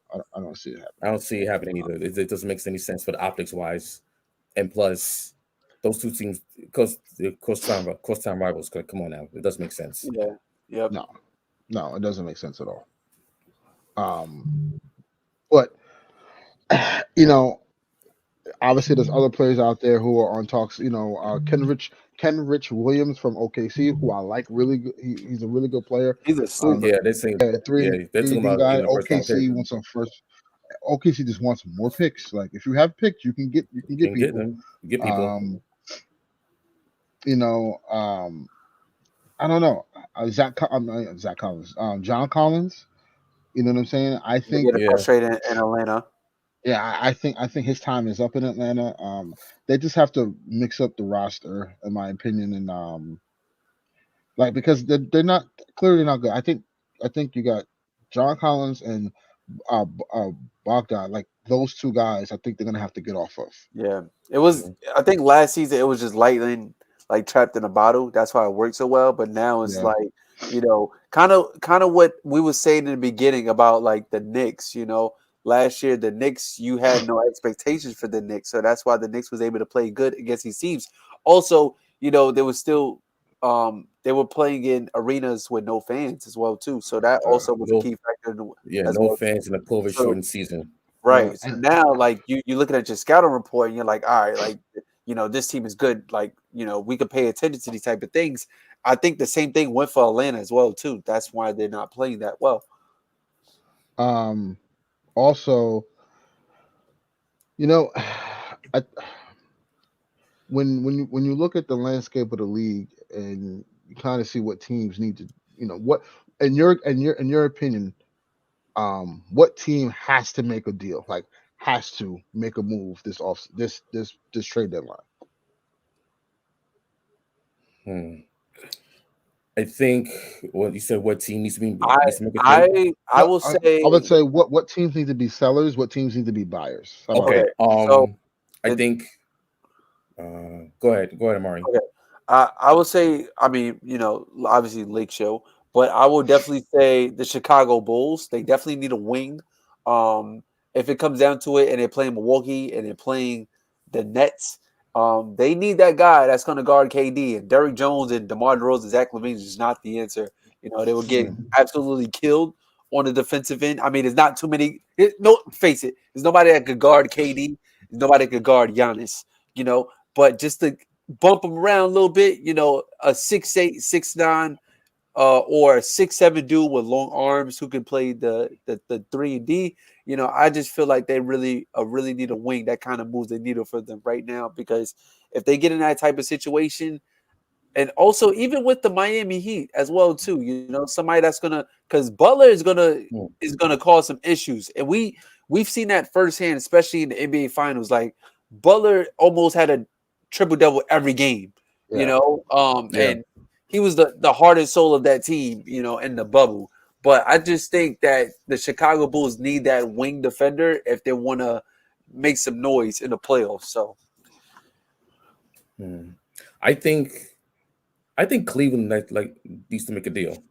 see it happening.
I don't see it happening either. It doesn't make any sense for the optics wise, and plus, those two teams, because they're cross-town rivals. Come on now, it doesn't make sense.
Yeah. Yep.
No, it doesn't make sense at all. But obviously there's other players out there who are on talks. Kenrich Williams from OKC, who I like really good. He's a really good player.
He's a sleeper.
Yeah, they're saying.
Yeah,
they're talking about
guy.
getting a first round pick.
OKC wants some first. OKC just wants more picks. Like if you have picks, you can get people.
Get them. Get people.
I don't know. Zach Collins. John Collins. You know what I'm saying? I think.
Get a trade in Atlanta.
Yeah, I think his time is up in Atlanta. They just have to mix up the roster, in my opinion, and because they're not clearly not good. I think you got John Collins and Bogdan, like those two guys. I think they're gonna have to get off of.
Yeah, it was. I think last season it was just lightning, like trapped in a bottle. That's why it worked so well. But now it's like kind of what we were saying in the beginning about like the Knicks. Last year the Knicks, you had no expectations for the Knicks, so that's why the Knicks was able to play good against these teams. Also, there was still they were playing in arenas with no fans as well too, so that also was a key factor.
Fans in a COVID shortened season.
Right. So now, like you're looking at your scouting report, and you're like, all right, like this team is good. Like we could pay attention to these type of things. I think the same thing went for Atlanta as well too. That's why they're not playing that well.
Also, when you look at the landscape of the league and you kind of see what teams need to, what in your opinion, what team has to make a deal, like has to make a move this trade deadline?
I think what you said. What team needs to be?
I will say.
I would say what teams need to be sellers. What teams need to be buyers.
Okay. I think. Go ahead, Amari.
Okay. I would say. I mean, obviously Lake Show, but I will definitely say the Chicago Bulls. They definitely need a wing. If it comes down to it, and they're playing Milwaukee and they're playing the Nets. They need that guy that's going to guard KD, and Derrick Jones and DeMar DeRozan, Zach LaVine is not the answer. They will get absolutely killed on the defensive end. I mean, there's not too many. Face it, there's nobody that could guard KD. There's nobody that could guard Giannis. But just to bump them around a little bit, a 6'8", 6'9", or a 6'7" dude with long arms who can play the 3 and D. I just feel like they really need a wing that kind of moves the needle for them right now, because if they get in that type of situation, and also even with the Miami Heat as well too, somebody that's because Butler is gonna cause some issues, and we've seen that firsthand, especially in the NBA Finals. Like Butler almost had a triple double every game, and he was the heart and soul of that team, in the bubble. But I just think that the Chicago Bulls need that wing defender if they want to make some noise in the playoffs. So,
I think Cleveland needs to make a deal.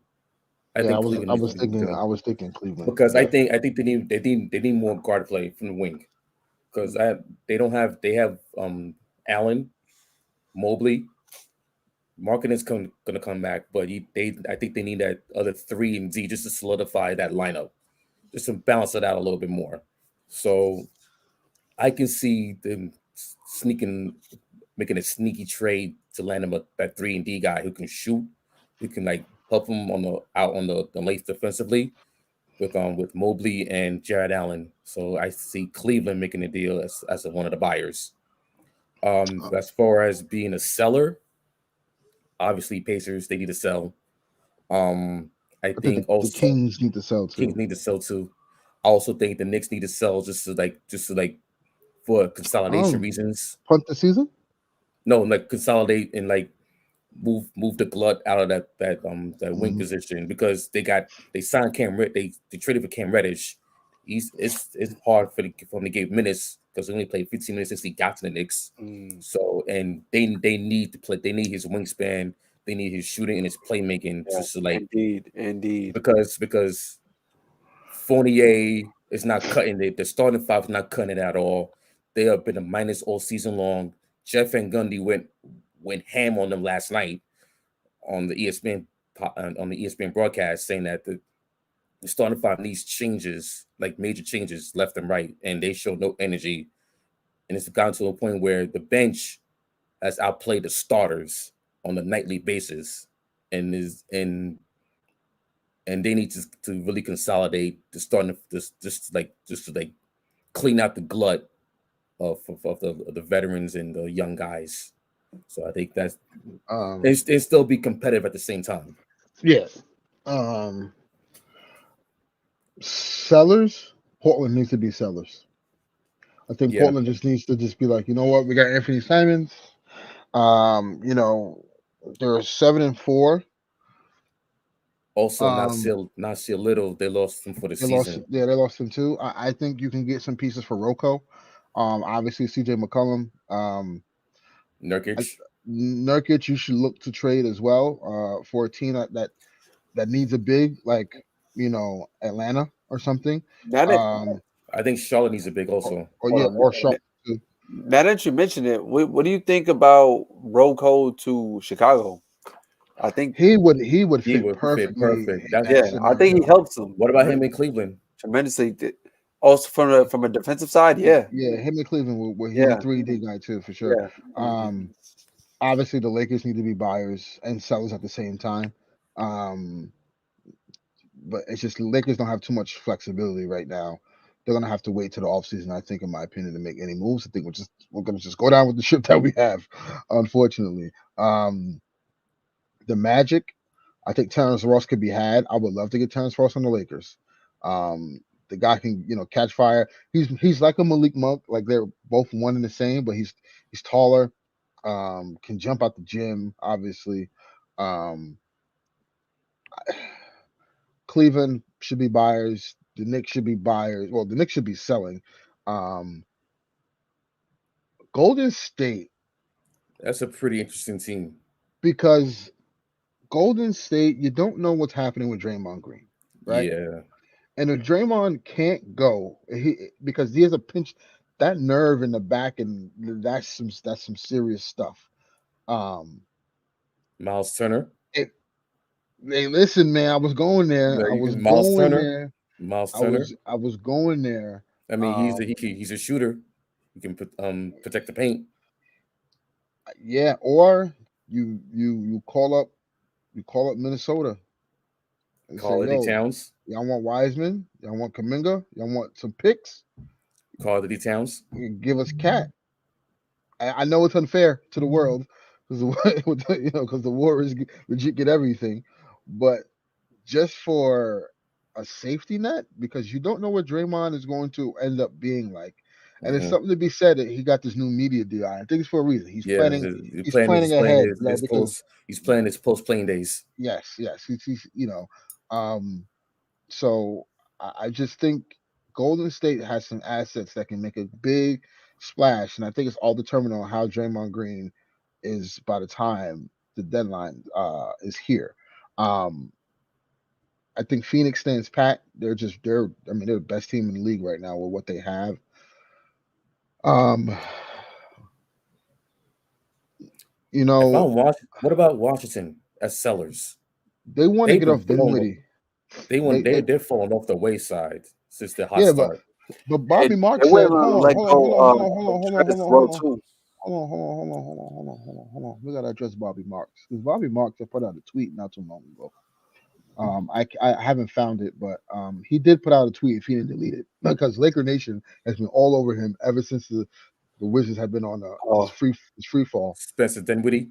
I was thinking Cleveland,
because I think they need more guard play from the wing, because they have Allen, Mobley. Markin is going to come back, but I think they need that other 3 and D just to solidify that lineup. just to balance it out a little bit more. So I can see them making a sneaky trade to land him that 3-and-D guy who can shoot, who can like help him on the late defensively with Mobley and Jared Allen. So I see Cleveland making a deal as one of the buyers. As far as being a seller, obviously Pacers, they need to sell. I
think
think
the
also
Kings need to sell too.
Kings need to sell too. I also think the Knicks need to sell just to like for consolidation reasons.
Punt the season?
No, like consolidate and like move the glut out of that wing position, because they signed they traded for Cam Reddish. It's hard for him to give minutes because he only played 15 minutes since he got to the Knicks. So and they need to play. They need his wingspan. They need his shooting and his playmaking.
Yeah,
Just to like
indeed.
Because Fournier is not cutting it. The starting five is not cutting it at all. They have been a minus all season long. Jeff Van Gundy went ham on them last night on the ESPN broadcast, saying that the starting five needs changes, like major changes, left and right, and they show no energy. And it's gotten to a point where the bench has outplayed the starters on a nightly basis, and they need to really consolidate the starting just to like clean out the glut of the veterans and the young guys. So I think that's and still be competitive at the same time.
Yeah. Sellers, Portland needs to be sellers. I think Portland just needs to just be like, you know what, we got Anthony Simons. You know, they're 7-4.
Also, not see a little. They lost him for the season.
They lost him too. I think you can get some pieces for Rocco. Obviously CJ McCollum. Nurkic, you should look to trade as well. For a team that needs a big, like, you know, Atlanta or something.
I think Charlotte needs a big also.
Or Charlotte too.
Now that you mention it, what do you think about Rocco to Chicago? I think
he would fit perfectly.
I think he helps them.
What about him in Cleveland?
Tremendously. Also from a defensive side,
him in Cleveland he's a 3D guy too, for sure.
Yeah.
Obviously the Lakers need to be buyers and sellers at the same time. But it's just the Lakers don't have too much flexibility right now. They're gonna have to wait till the offseason, I think, in my opinion, to make any moves. I think we're gonna just go down with the ship that we have, unfortunately. The Magic, I think Terrence Ross could be had. I would love to get Terrence Ross on the Lakers. The guy can, you know, catch fire. He's like a Malik Monk, like they're both one and the same, but he's taller, can jump out the gym, obviously. Cleveland should be buyers. The Knicks should be buyers. Well, the Knicks should be selling. Golden State.
That's a pretty interesting team.
Because Golden State, you don't know what's happening with Draymond Green, right?
Yeah.
And if Draymond can't go, because he has a pinch, that nerve in the back, and that's some serious stuff.
Miles Turner.
Hey, listen, man, I was going there. I was going there.
Miles Turner.
I was going there.
I mean, he's a shooter. He can protect the paint.
Yeah, or you call up Minnesota.
Call it D Towns.
Y'all want Wiseman? Y'all want Kuminga? Y'all want some picks?
Call it D Towns.
Give us Cat. I know it's unfair to the world because the Warriors legit get everything, but just for a safety net, because you don't know what Draymond is going to end up being like. And it's something to be said that he got this new media deal. I think it's for a reason. He's planning ahead.
He's playing his post-playing days.
Yes. He's so I just think Golden State has some assets that can make a big splash, and I think it's all determined on how Draymond Green is by the time the deadline is here. I think Phoenix stands pat. They're the best team in the league right now with what they have.
What about Washington as sellers?
They want to get off Dinwiddie.
They're falling off the wayside. since the hot
Yeah, but
start.
but Bobby
And
Marks
they
said,
wouldn't
hold on,
let
hold on,
go
hold on, hold on, hold on, hold on,
as
hold on,
well
hold on.
too.
Hold on. We gotta address Bobby Marks because Bobby Marks had put out a tweet not too long ago. I haven't found it, but he did put out a tweet if he didn't delete it because Laker Nation has been all over him ever since the Wizards have been on
Oh,
this free fall.
Spencer Dinwiddie.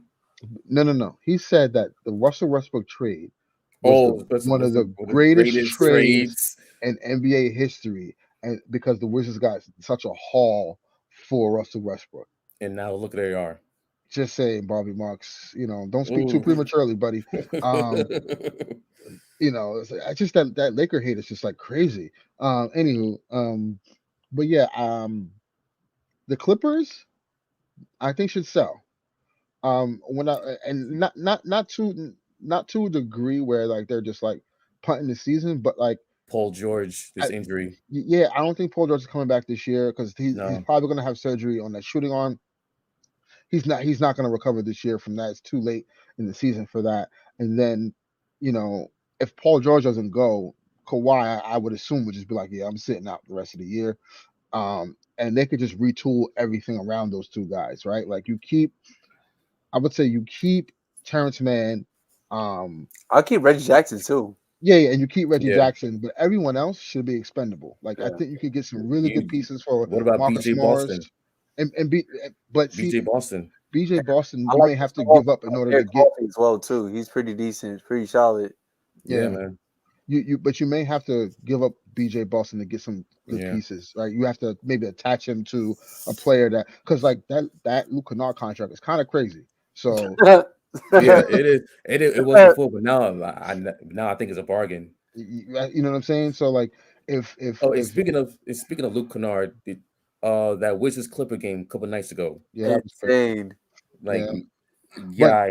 No. He said that the Russell Westbrook trade was
Oh, Spencer
one
was
of the
one of the
greatest
greatest
trades
trades.
in NBA history, and because the Wizards got such a haul for Russell Westbrook.
And now look, there you are.
Just saying, Bobby Marks, don't speak too prematurely, buddy. Um, I just that Laker hate is just like crazy. Anywho, but yeah, the Clippers, I think should sell. When I and not to a degree where like they're just like punting the season, but like
Paul George, this injury.
yeah, I don't think Paul George is coming back this year because he's
No.
probably gonna have surgery on that shooting arm. He's not going to recover this year from that. It's too late in the season for that. And then, if Paul George doesn't go, Kawhi, I would assume would just be like, yeah, I'm sitting out the rest of the year. And they could just retool everything around those two guys, right? Like I would say you keep Terrence Mann.
I'll keep Reggie Jackson too.
Yeah, and you keep Reggie
Yeah.
Jackson, but everyone else should be expendable. Like I
Yeah.
think you could get some really good pieces for
What about
Marcus
BJ
Morris
Boston?
but see,
BJ Boston.
BJ Boston,
I
you
like
may have to
Coffey.
give up in order to
Eric
get.
Coffey as well too. He's pretty decent, pretty solid.
Yeah,
Yeah,
man.
but you may have to give up BJ Boston to get some good
Yeah.
pieces, right? You have to maybe attach him to a player because like that Luke Kennard contract is kind of crazy. So
Yeah, it is. It was before, but now I think it's a bargain.
you know what I'm saying? So like
Oh, and
if
speaking of Luke Kennard, that Wizards Clipper game a couple nights ago,
yeah, that was crazy.
Insane.
like,
Yeah,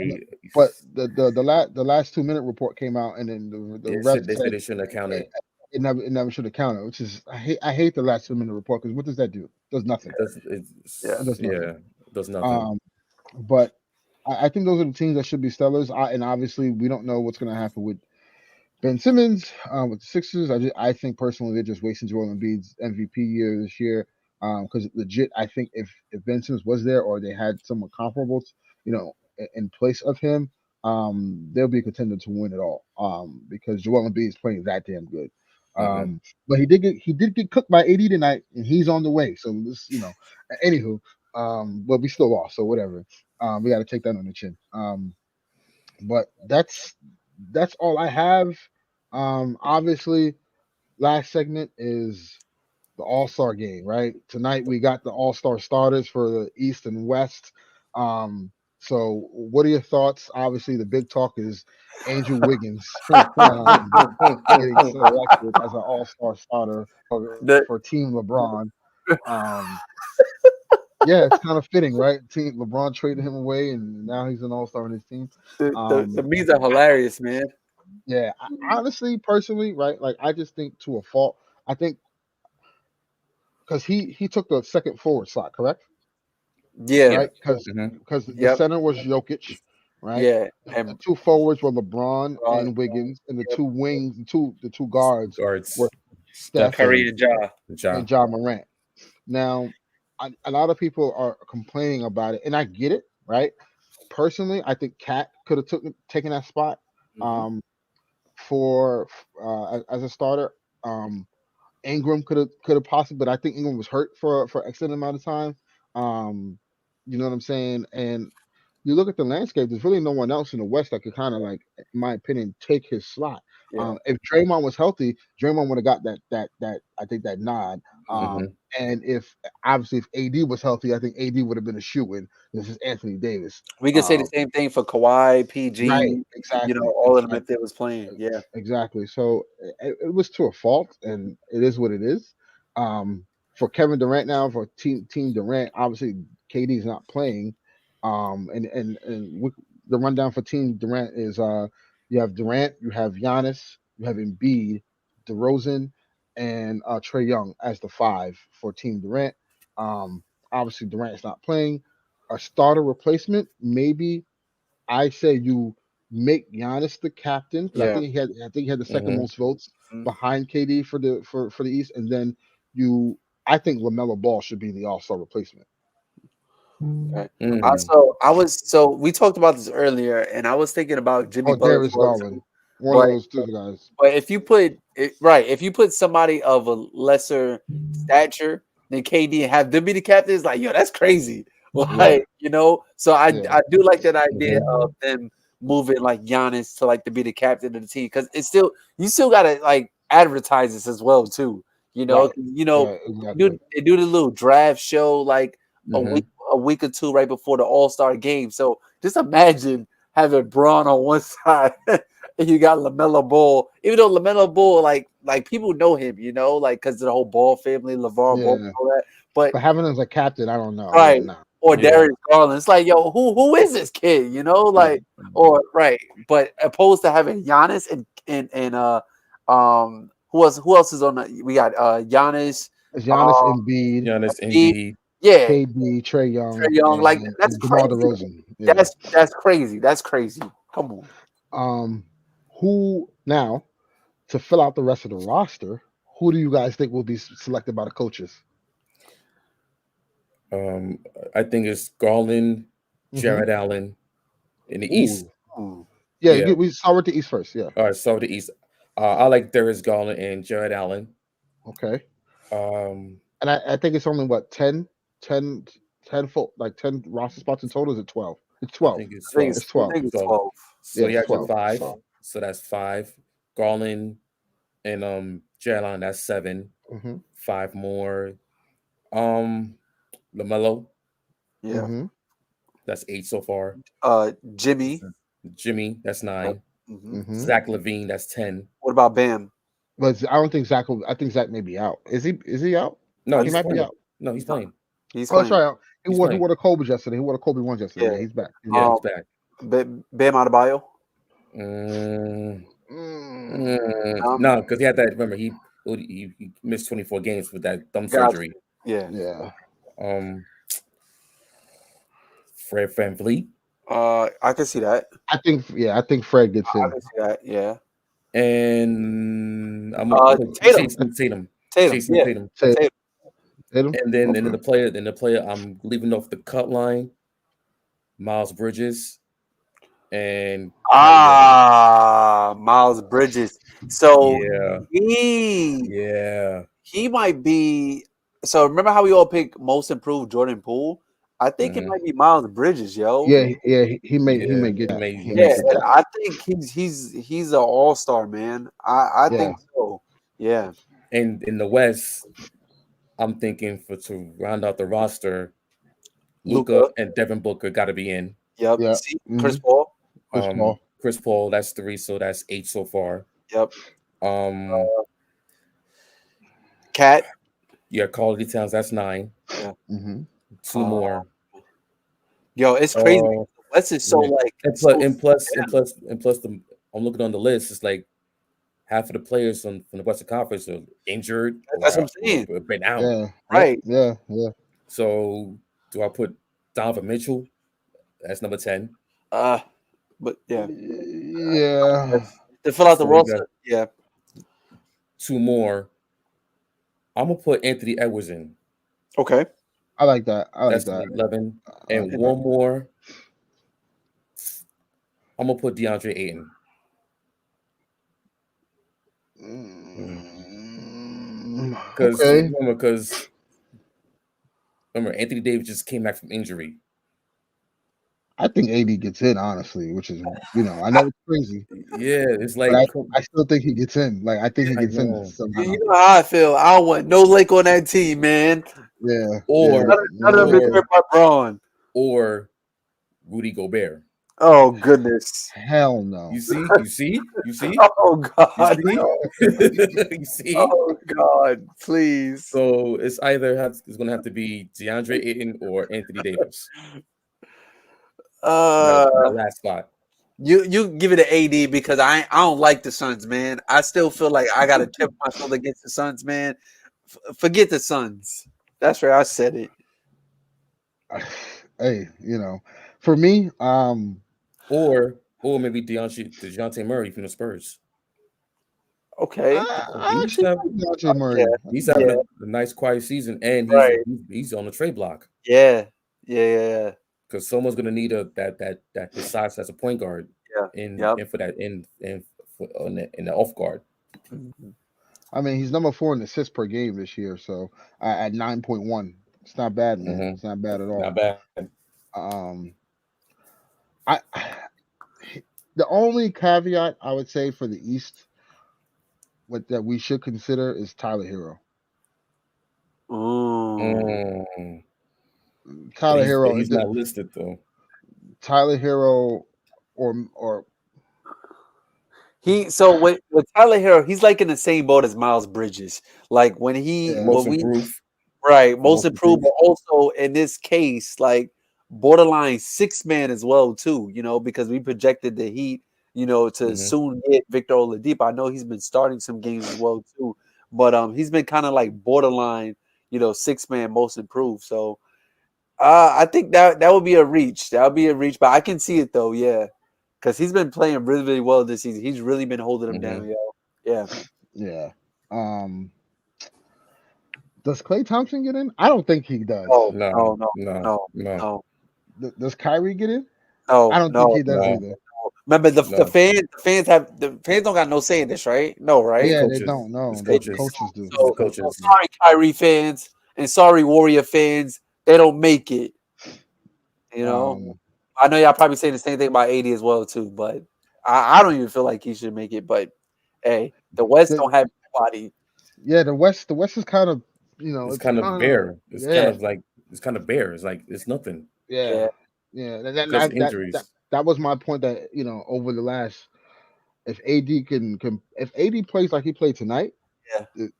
but
guy,
the last 2 minute report came out, and then the ref
they said
said
they shouldn't have counted.
it never should have counted, which is I hate the last 2 minute report because what does that do? It does nothing.
Yeah.
It does nothing.
Yeah, does nothing.
But I think those are the teams that should be sellers. And obviously, we don't know what's going to happen with Ben Simmons with the Sixers. I think personally they're just wasting Joel Embiid's MVP year this year because legit, I think if Ben Simmons was there or they had someone comparable, in place of him, they'll be a contender to win it all because Joel Embiid is playing that damn good. But he did get cooked by AD tonight, and he's on the way. So this, anywho, but we still lost, so whatever. We got to take that on the chin. But that's all I have. Obviously, last segment is the All-Star game, right? Tonight we got the All-Star starters for the East and West. So what are your thoughts? Obviously, the big talk is Andrew Wiggins getting selected as an All-Star starter
The,
for Team LeBron. Um, yeah, it's kind of fitting, right? Team LeBron traded him away, and now he's an All-Star on his team.
the memes are hilarious, man.
Yeah, honestly, personally, right? Like, I just think to a fault. I think because he took the second forward slot, correct?
Yeah.
Right?
Mhm.
Because the
Yep.
center was Jokic, right?
Yeah.
The
And
two forwards were LeBron
Ron,
and Wiggins, and the
yep,
two wings, the two guards were
Guards,
Steph
Steph
Curry
and
and Ja.
and
Ja.
John Morant. Now, a lot of people are complaining about it, and I get it, right? Personally, I think Cat could have taken that spot
Mhm.
um, for as a starter. Ingram could have possibly, but I think Ingram was hurt for extended amount of time. Um, you know what I'm saying? And you look at the landscape. There's really no one else in the West that could kind of like, in my opinion, take his slot.
Yeah.
If Draymond was healthy, Draymond would have got that I think that nod.
Mhm.
And if obviously if AD was healthy, I think AD would have been a shoe-in. This is Anthony Davis.
We could say the same thing for Kawhi,
Right,
PG,
exactly,
all of them if they was playing. Yeah.
exactly. So it was to a fault, and it is what it is. For Kevin Durant now, for Team Durant, obviously KD's not playing. The rundown for Team Durant is you have Durant, you have Giannis, you have Embiid, DeRozan, and Trey Young as the five for Team Durant. Um, Obviously Durant's not playing. A starter replacement, maybe I say you make Giannis the captain because
Yeah.
I think he had the second
Mhm.
most votes
Mhm.
behind KD for the East, and then I think LaMelo Ball should be the All-Star replacement.
Okay.
Mm.
So we talked about this earlier, and I was thinking about Jimmy
Or
Butler as
Darius
well
Garland,
too.
one of
But
those two guys.
but if you put it right, if you put somebody of a lesser stature than KD and have them be the captains, like yo, that's crazy. Like so I
Yeah.
do like that idea
Mhm.
of them moving like Giannis to like to be the captain of the team because it's still you still gotta like advertise this as well too.
Right.
You know
Yeah. Exactly.
they do the little draft show like
Mhm.
a week or two right before the All-Star game. So just imagine having Braun on one side and you got LaMelo Ball. Even though LaMelo Ball, like people know him, like because of the whole Ball family, LeVar Ball,
Yeah.
all that. But
But having him as a captain, I don't know. Yeah.
right,
Nah.
or
Nah.
Yeah.
Darius Garland, it's like yo, who is this kid?
Yeah.
Or right. But opposed to having Giannis and who else is on the? We got Giannis,
It's
uh,
Giannis, Embiid,
Giannis,
Embiid,
Embiid.
yeah,
KD, Trey
Trey
Young,
Young. Like
and
that's
DeMar
crazy.
DeRozan. Yeah.
That's crazy. That's crazy. Come on.
Who now to fill out the rest of the roster? Who do you guys think will be selected by the coaches?
Um, I think it's Garland,
Mm-hmm.
Jared Allen in the East.
Ooh.
Ooh.
Yeah.
Yeah.
We start with the East first. Yeah.
All right. So the East. I like Darius Garland and Jared Allen.
Okay.
Um,
And I think it's only what 10 like 10 roster spots in total. Is it 12? It's
I
12.
think it's
I think
12.
It's 12.
it's
12.
12.
So
Yeah,
you
it's
have the
12.
five. So that's five. Garland and Jared Allen. That's seven.
Mm-hmm.
Five more. Um, LaMelo.
Yeah.
Mm-hmm.
That's eight so far.
Jimmy.
Jimmy. That's
Yep.
nine.
Mhm.
Mm-hmm.
Zach Levine. That's 10.
What about Bam?
But I don't think Zach. I think Zach may be out. Is he? Is he out?
No,
He
he's
might be
playing.
out.
No, he's playing.
He's
Oh, that's
playing.
right.
He's
He
playing.
wore the Kobe yesterday. He wore the Kobe ones yesterday.
Yeah.
Yeah, he's back.
Yeah, he's back.
Bam Adebayo.
Mm,
Mm,
no, because he had that. Remember, he missed 24 games with that thumb
Got
surgery.
Yeah.
yeah.
Um, Fred VanVleet
I can see that.
I think Fred gets
I
in.
can see that. Yeah.
and I'm gonna put
Tatum.
Tatum.
Tatum.
Jason
Yeah.
Tatum.
Tatum.
Tatum.
And then
Okay.
the player I'm leaving off the cut line, Miles Bridges and Kyrie Irving.
Miles Bridges. So
Yeah,
he
yeah.
he might be. So remember how we all picked most improved Jordan Poole? I think it
Mhm.
might be Miles Bridges, yo.
Yeah, he may
Yeah,
get
he
that.
may
He
he
may
may
Yeah,
get
sit
and
that.
that.
I think he's an all-star, man. I
Yeah.
think so. Yeah.
And in the West, I'm thinking to round out the roster, Luca
Luca.
and Devin Booker got to be in.
Yep.
Yeah.
See,
Mm-hmm.
Chris Paul.
Chris Paul.
Chris Paul, that's three, so that's eight so far.
Yep.
Um,
Cat.
yeah, Carly Towns, that's nine.
Yeah.
Mm-hmm.
Two more.
Yo, it's crazy. West is so
Yeah.
like
And
so
plus, I'm looking on the list. It's like half of the players from the Western Conference are injured
that's what I'm
or
saying.
been out.
Yeah.
Right.
Yeah. Yeah.
So do I put Donovan Mitchell? That's number 10.
But yeah.
Yeah.
To fill out the
So you got
roster. Yeah.
two more. I'm gonna put Anthony Edwards in.
Okay.
I like that. I like
That's
that.
11.
I like
And
that.
one more. I'm gonna put DeAndre Ayton. Because
Okay.
remember, Anthony Davis just came back from injury.
I think AD gets in, honestly, which is I know it's crazy,
Yeah, it's
but
like
I still think he gets in. Like I think he
I
gets in
know.
somehow.
You know how I feel. I don't want no Lake on that team, man.
Yeah.
Or
None of them is hurt by Braun.
or Rudy Gobert.
Oh goodness.
Hell no.
You see?
Oh God.
You see?
Oh God. Please.
So it's gonna have to be DeAndre Ayton or Anthony Davis. That last spot.
You give it an AD because I don't like the Suns, man. I still feel like I gotta tip myself against the Suns, man. Forget the Suns. That's right. I said it.
Hey, for me,
Or or maybe DeJounte Murray from the Spurs.
Okay.
I
He's
actually
have
like DeJounte Murray.
he's
Yeah.
having a nice quiet season, and
Right.
he's on the trade block
Yeah. Yeah.
because someone's gonna need that his size as a point guard
Yeah.
in
Yep.
and for that in the off guard.
Mhm.
I mean, he's number 4 in assists per game this year, so at 9.1, it's not bad, man. It's not bad at all.
Not bad.
Um, I the only caveat I would say for the East, that we should consider is Tyler Hero.
Ooh.
But
Tyler Hero,
he's not listed though.
Tyler Hero, or
So with Tyler Hero, he's like in the same boat as Miles Bridges. Like when
Most improved.
right, most
Most
improved, but also in this case, like borderline 6-man as well too. Because we projected the Heat, to soon get Victor Oladipo. I know he's been starting some games as well too, but he's been kind of like borderline, 6-man most improved. So I think that would be a reach. That would be a reach, but I can see it though, yeah. Because he's been playing really, really well this season. He's really been holding them down, yo. Yeah.
Yeah. Does Klay Thompson get in? I don't think he does.
No.
Does Kyrie get in?
No,
I don't think he does either.
Remember, the fans don't got no say in this, right? No, right?
Yeah, they don't. No, the coaches do.
So sorry, Kyrie fans, and sorry, Warrior fans. They don't make it. I know y'all probably saying the same thing about 80 as well too, but I don't even feel like he should make it. But hey, the West don't have anybody.
Yeah, the West is kind of
it's kind of bare. It's kind of bare. It's like it's nothing.
Yeah. That was my point. That over the last, if AD plays like he played tonight,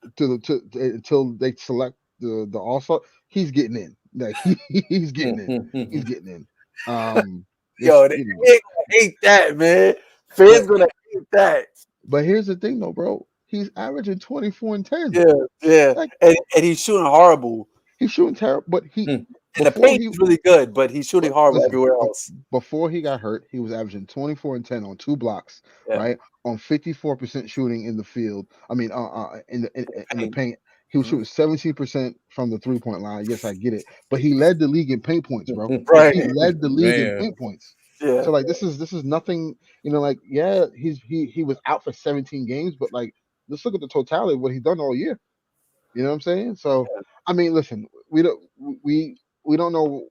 until they select the All-Star, he's getting in. Like he's getting in. He's getting in.
Yo, they gonna hate that, man. Fans gonna hate that.
But here's the thing, though, bro. He's averaging 24 and 10.
Yeah. Like, and he's shooting horrible.
He's shooting terrible, but
the paint is really good, but he's shooting horrible everywhere else.
Before he got hurt, he was averaging 24 and 10 on 2 blocks, right? On 54% shooting in the field. I mean, in the paint. He was shooting 17% from the 3-point line. Yes, I get it. But he led the league in paint points, bro.
Right.
He led the league in paint points.
Yeah.
So like this is nothing, like, yeah, he was out for 17 games, but like let's look at the totality of what he's done all year. You know what I'm saying? So I mean, listen, we don't know.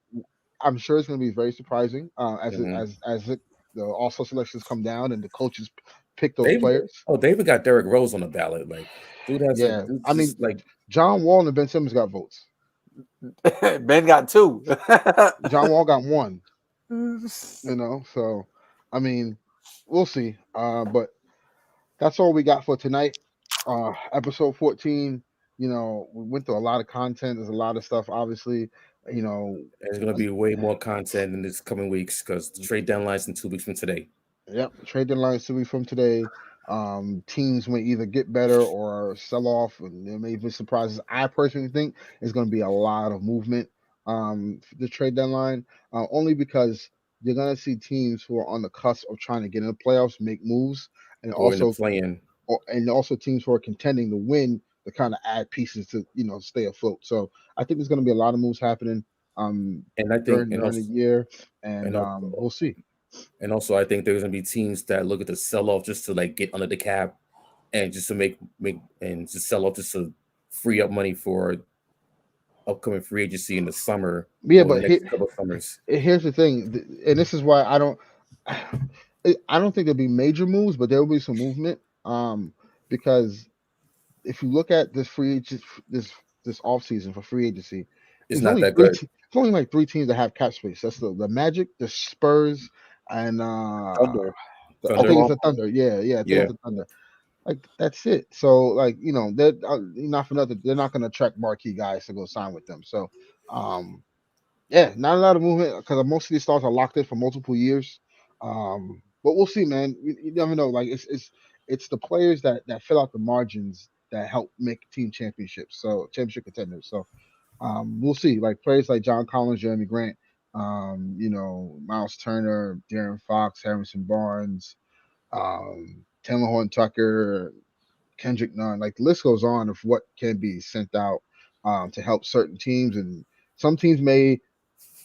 I'm sure it's gonna be very surprising as the All-Star selections come down and the coaches pick those players.
Oh, David got Derrick Rose on the ballot. Like, dude has
I mean, like John Wall and Ben Simmons got votes.
Ben got 2.
John Wall got 1. So I mean, we'll see. But that's all we got for tonight. Episode 14. We went through a lot of content. There's a lot of stuff, obviously.
There's going to be way more content in this coming weeks because the trade deadline's in 2 weeks from today.
Yep, trade deadline is 2 weeks from today. Teams may either get better or sell off, and there may be surprises. I personally think it's going to be a lot of movement for the trade deadline, only because you're going to see teams who are on the cusp of trying to get in the playoffs make moves, and also teams who are contending to win to kind of add pieces to stay afloat. So I think there's going to be a lot of moves happening
and I think
during the year, and we'll see.
And also, I think there's going to be teams that look at the sell off just to like get under the cap, and just to make and just sell off just to free up money for upcoming free agency in the summer.
Yeah, but
couple of summers.
Here's the thing, and this is why I don't think there'll be major moves, but there will be some movement. Because if you look at this this offseason for free agency,
it's not that good.
It's only like 3 teams that have cap space. That's the Magic, the Spurs, and
Thunder.
I think it's the Thunder. Yeah, it's the Thunder. Like that's it. So like they're not for nothing. They're not going to attract marquee guys to go sign with them. So not a lot of movement because most of these stars are locked in for multiple years. But we'll see, man. You never know. Like it's the players that fill out the margins that help make team championships. So championship contenders. So we'll see. Like players like John Collins, Jeremy Grant, Miles Turner, Darren Fox, Harrison Barnes, Taylor Horton Tucker, Kendrick Nunn. Like the list goes on of what can be sent out to help certain teams, and some teams may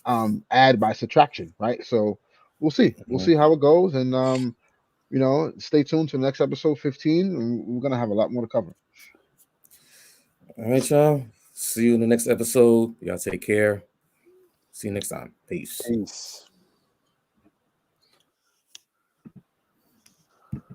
add by subtraction, right? So we'll see. We'll see how it goes, and stay tuned to the next episode 15. And we're gonna have a lot more to cover.
All right, y'all. See you in the next episode. Y'all take care. See you next time. Peace.
Peace.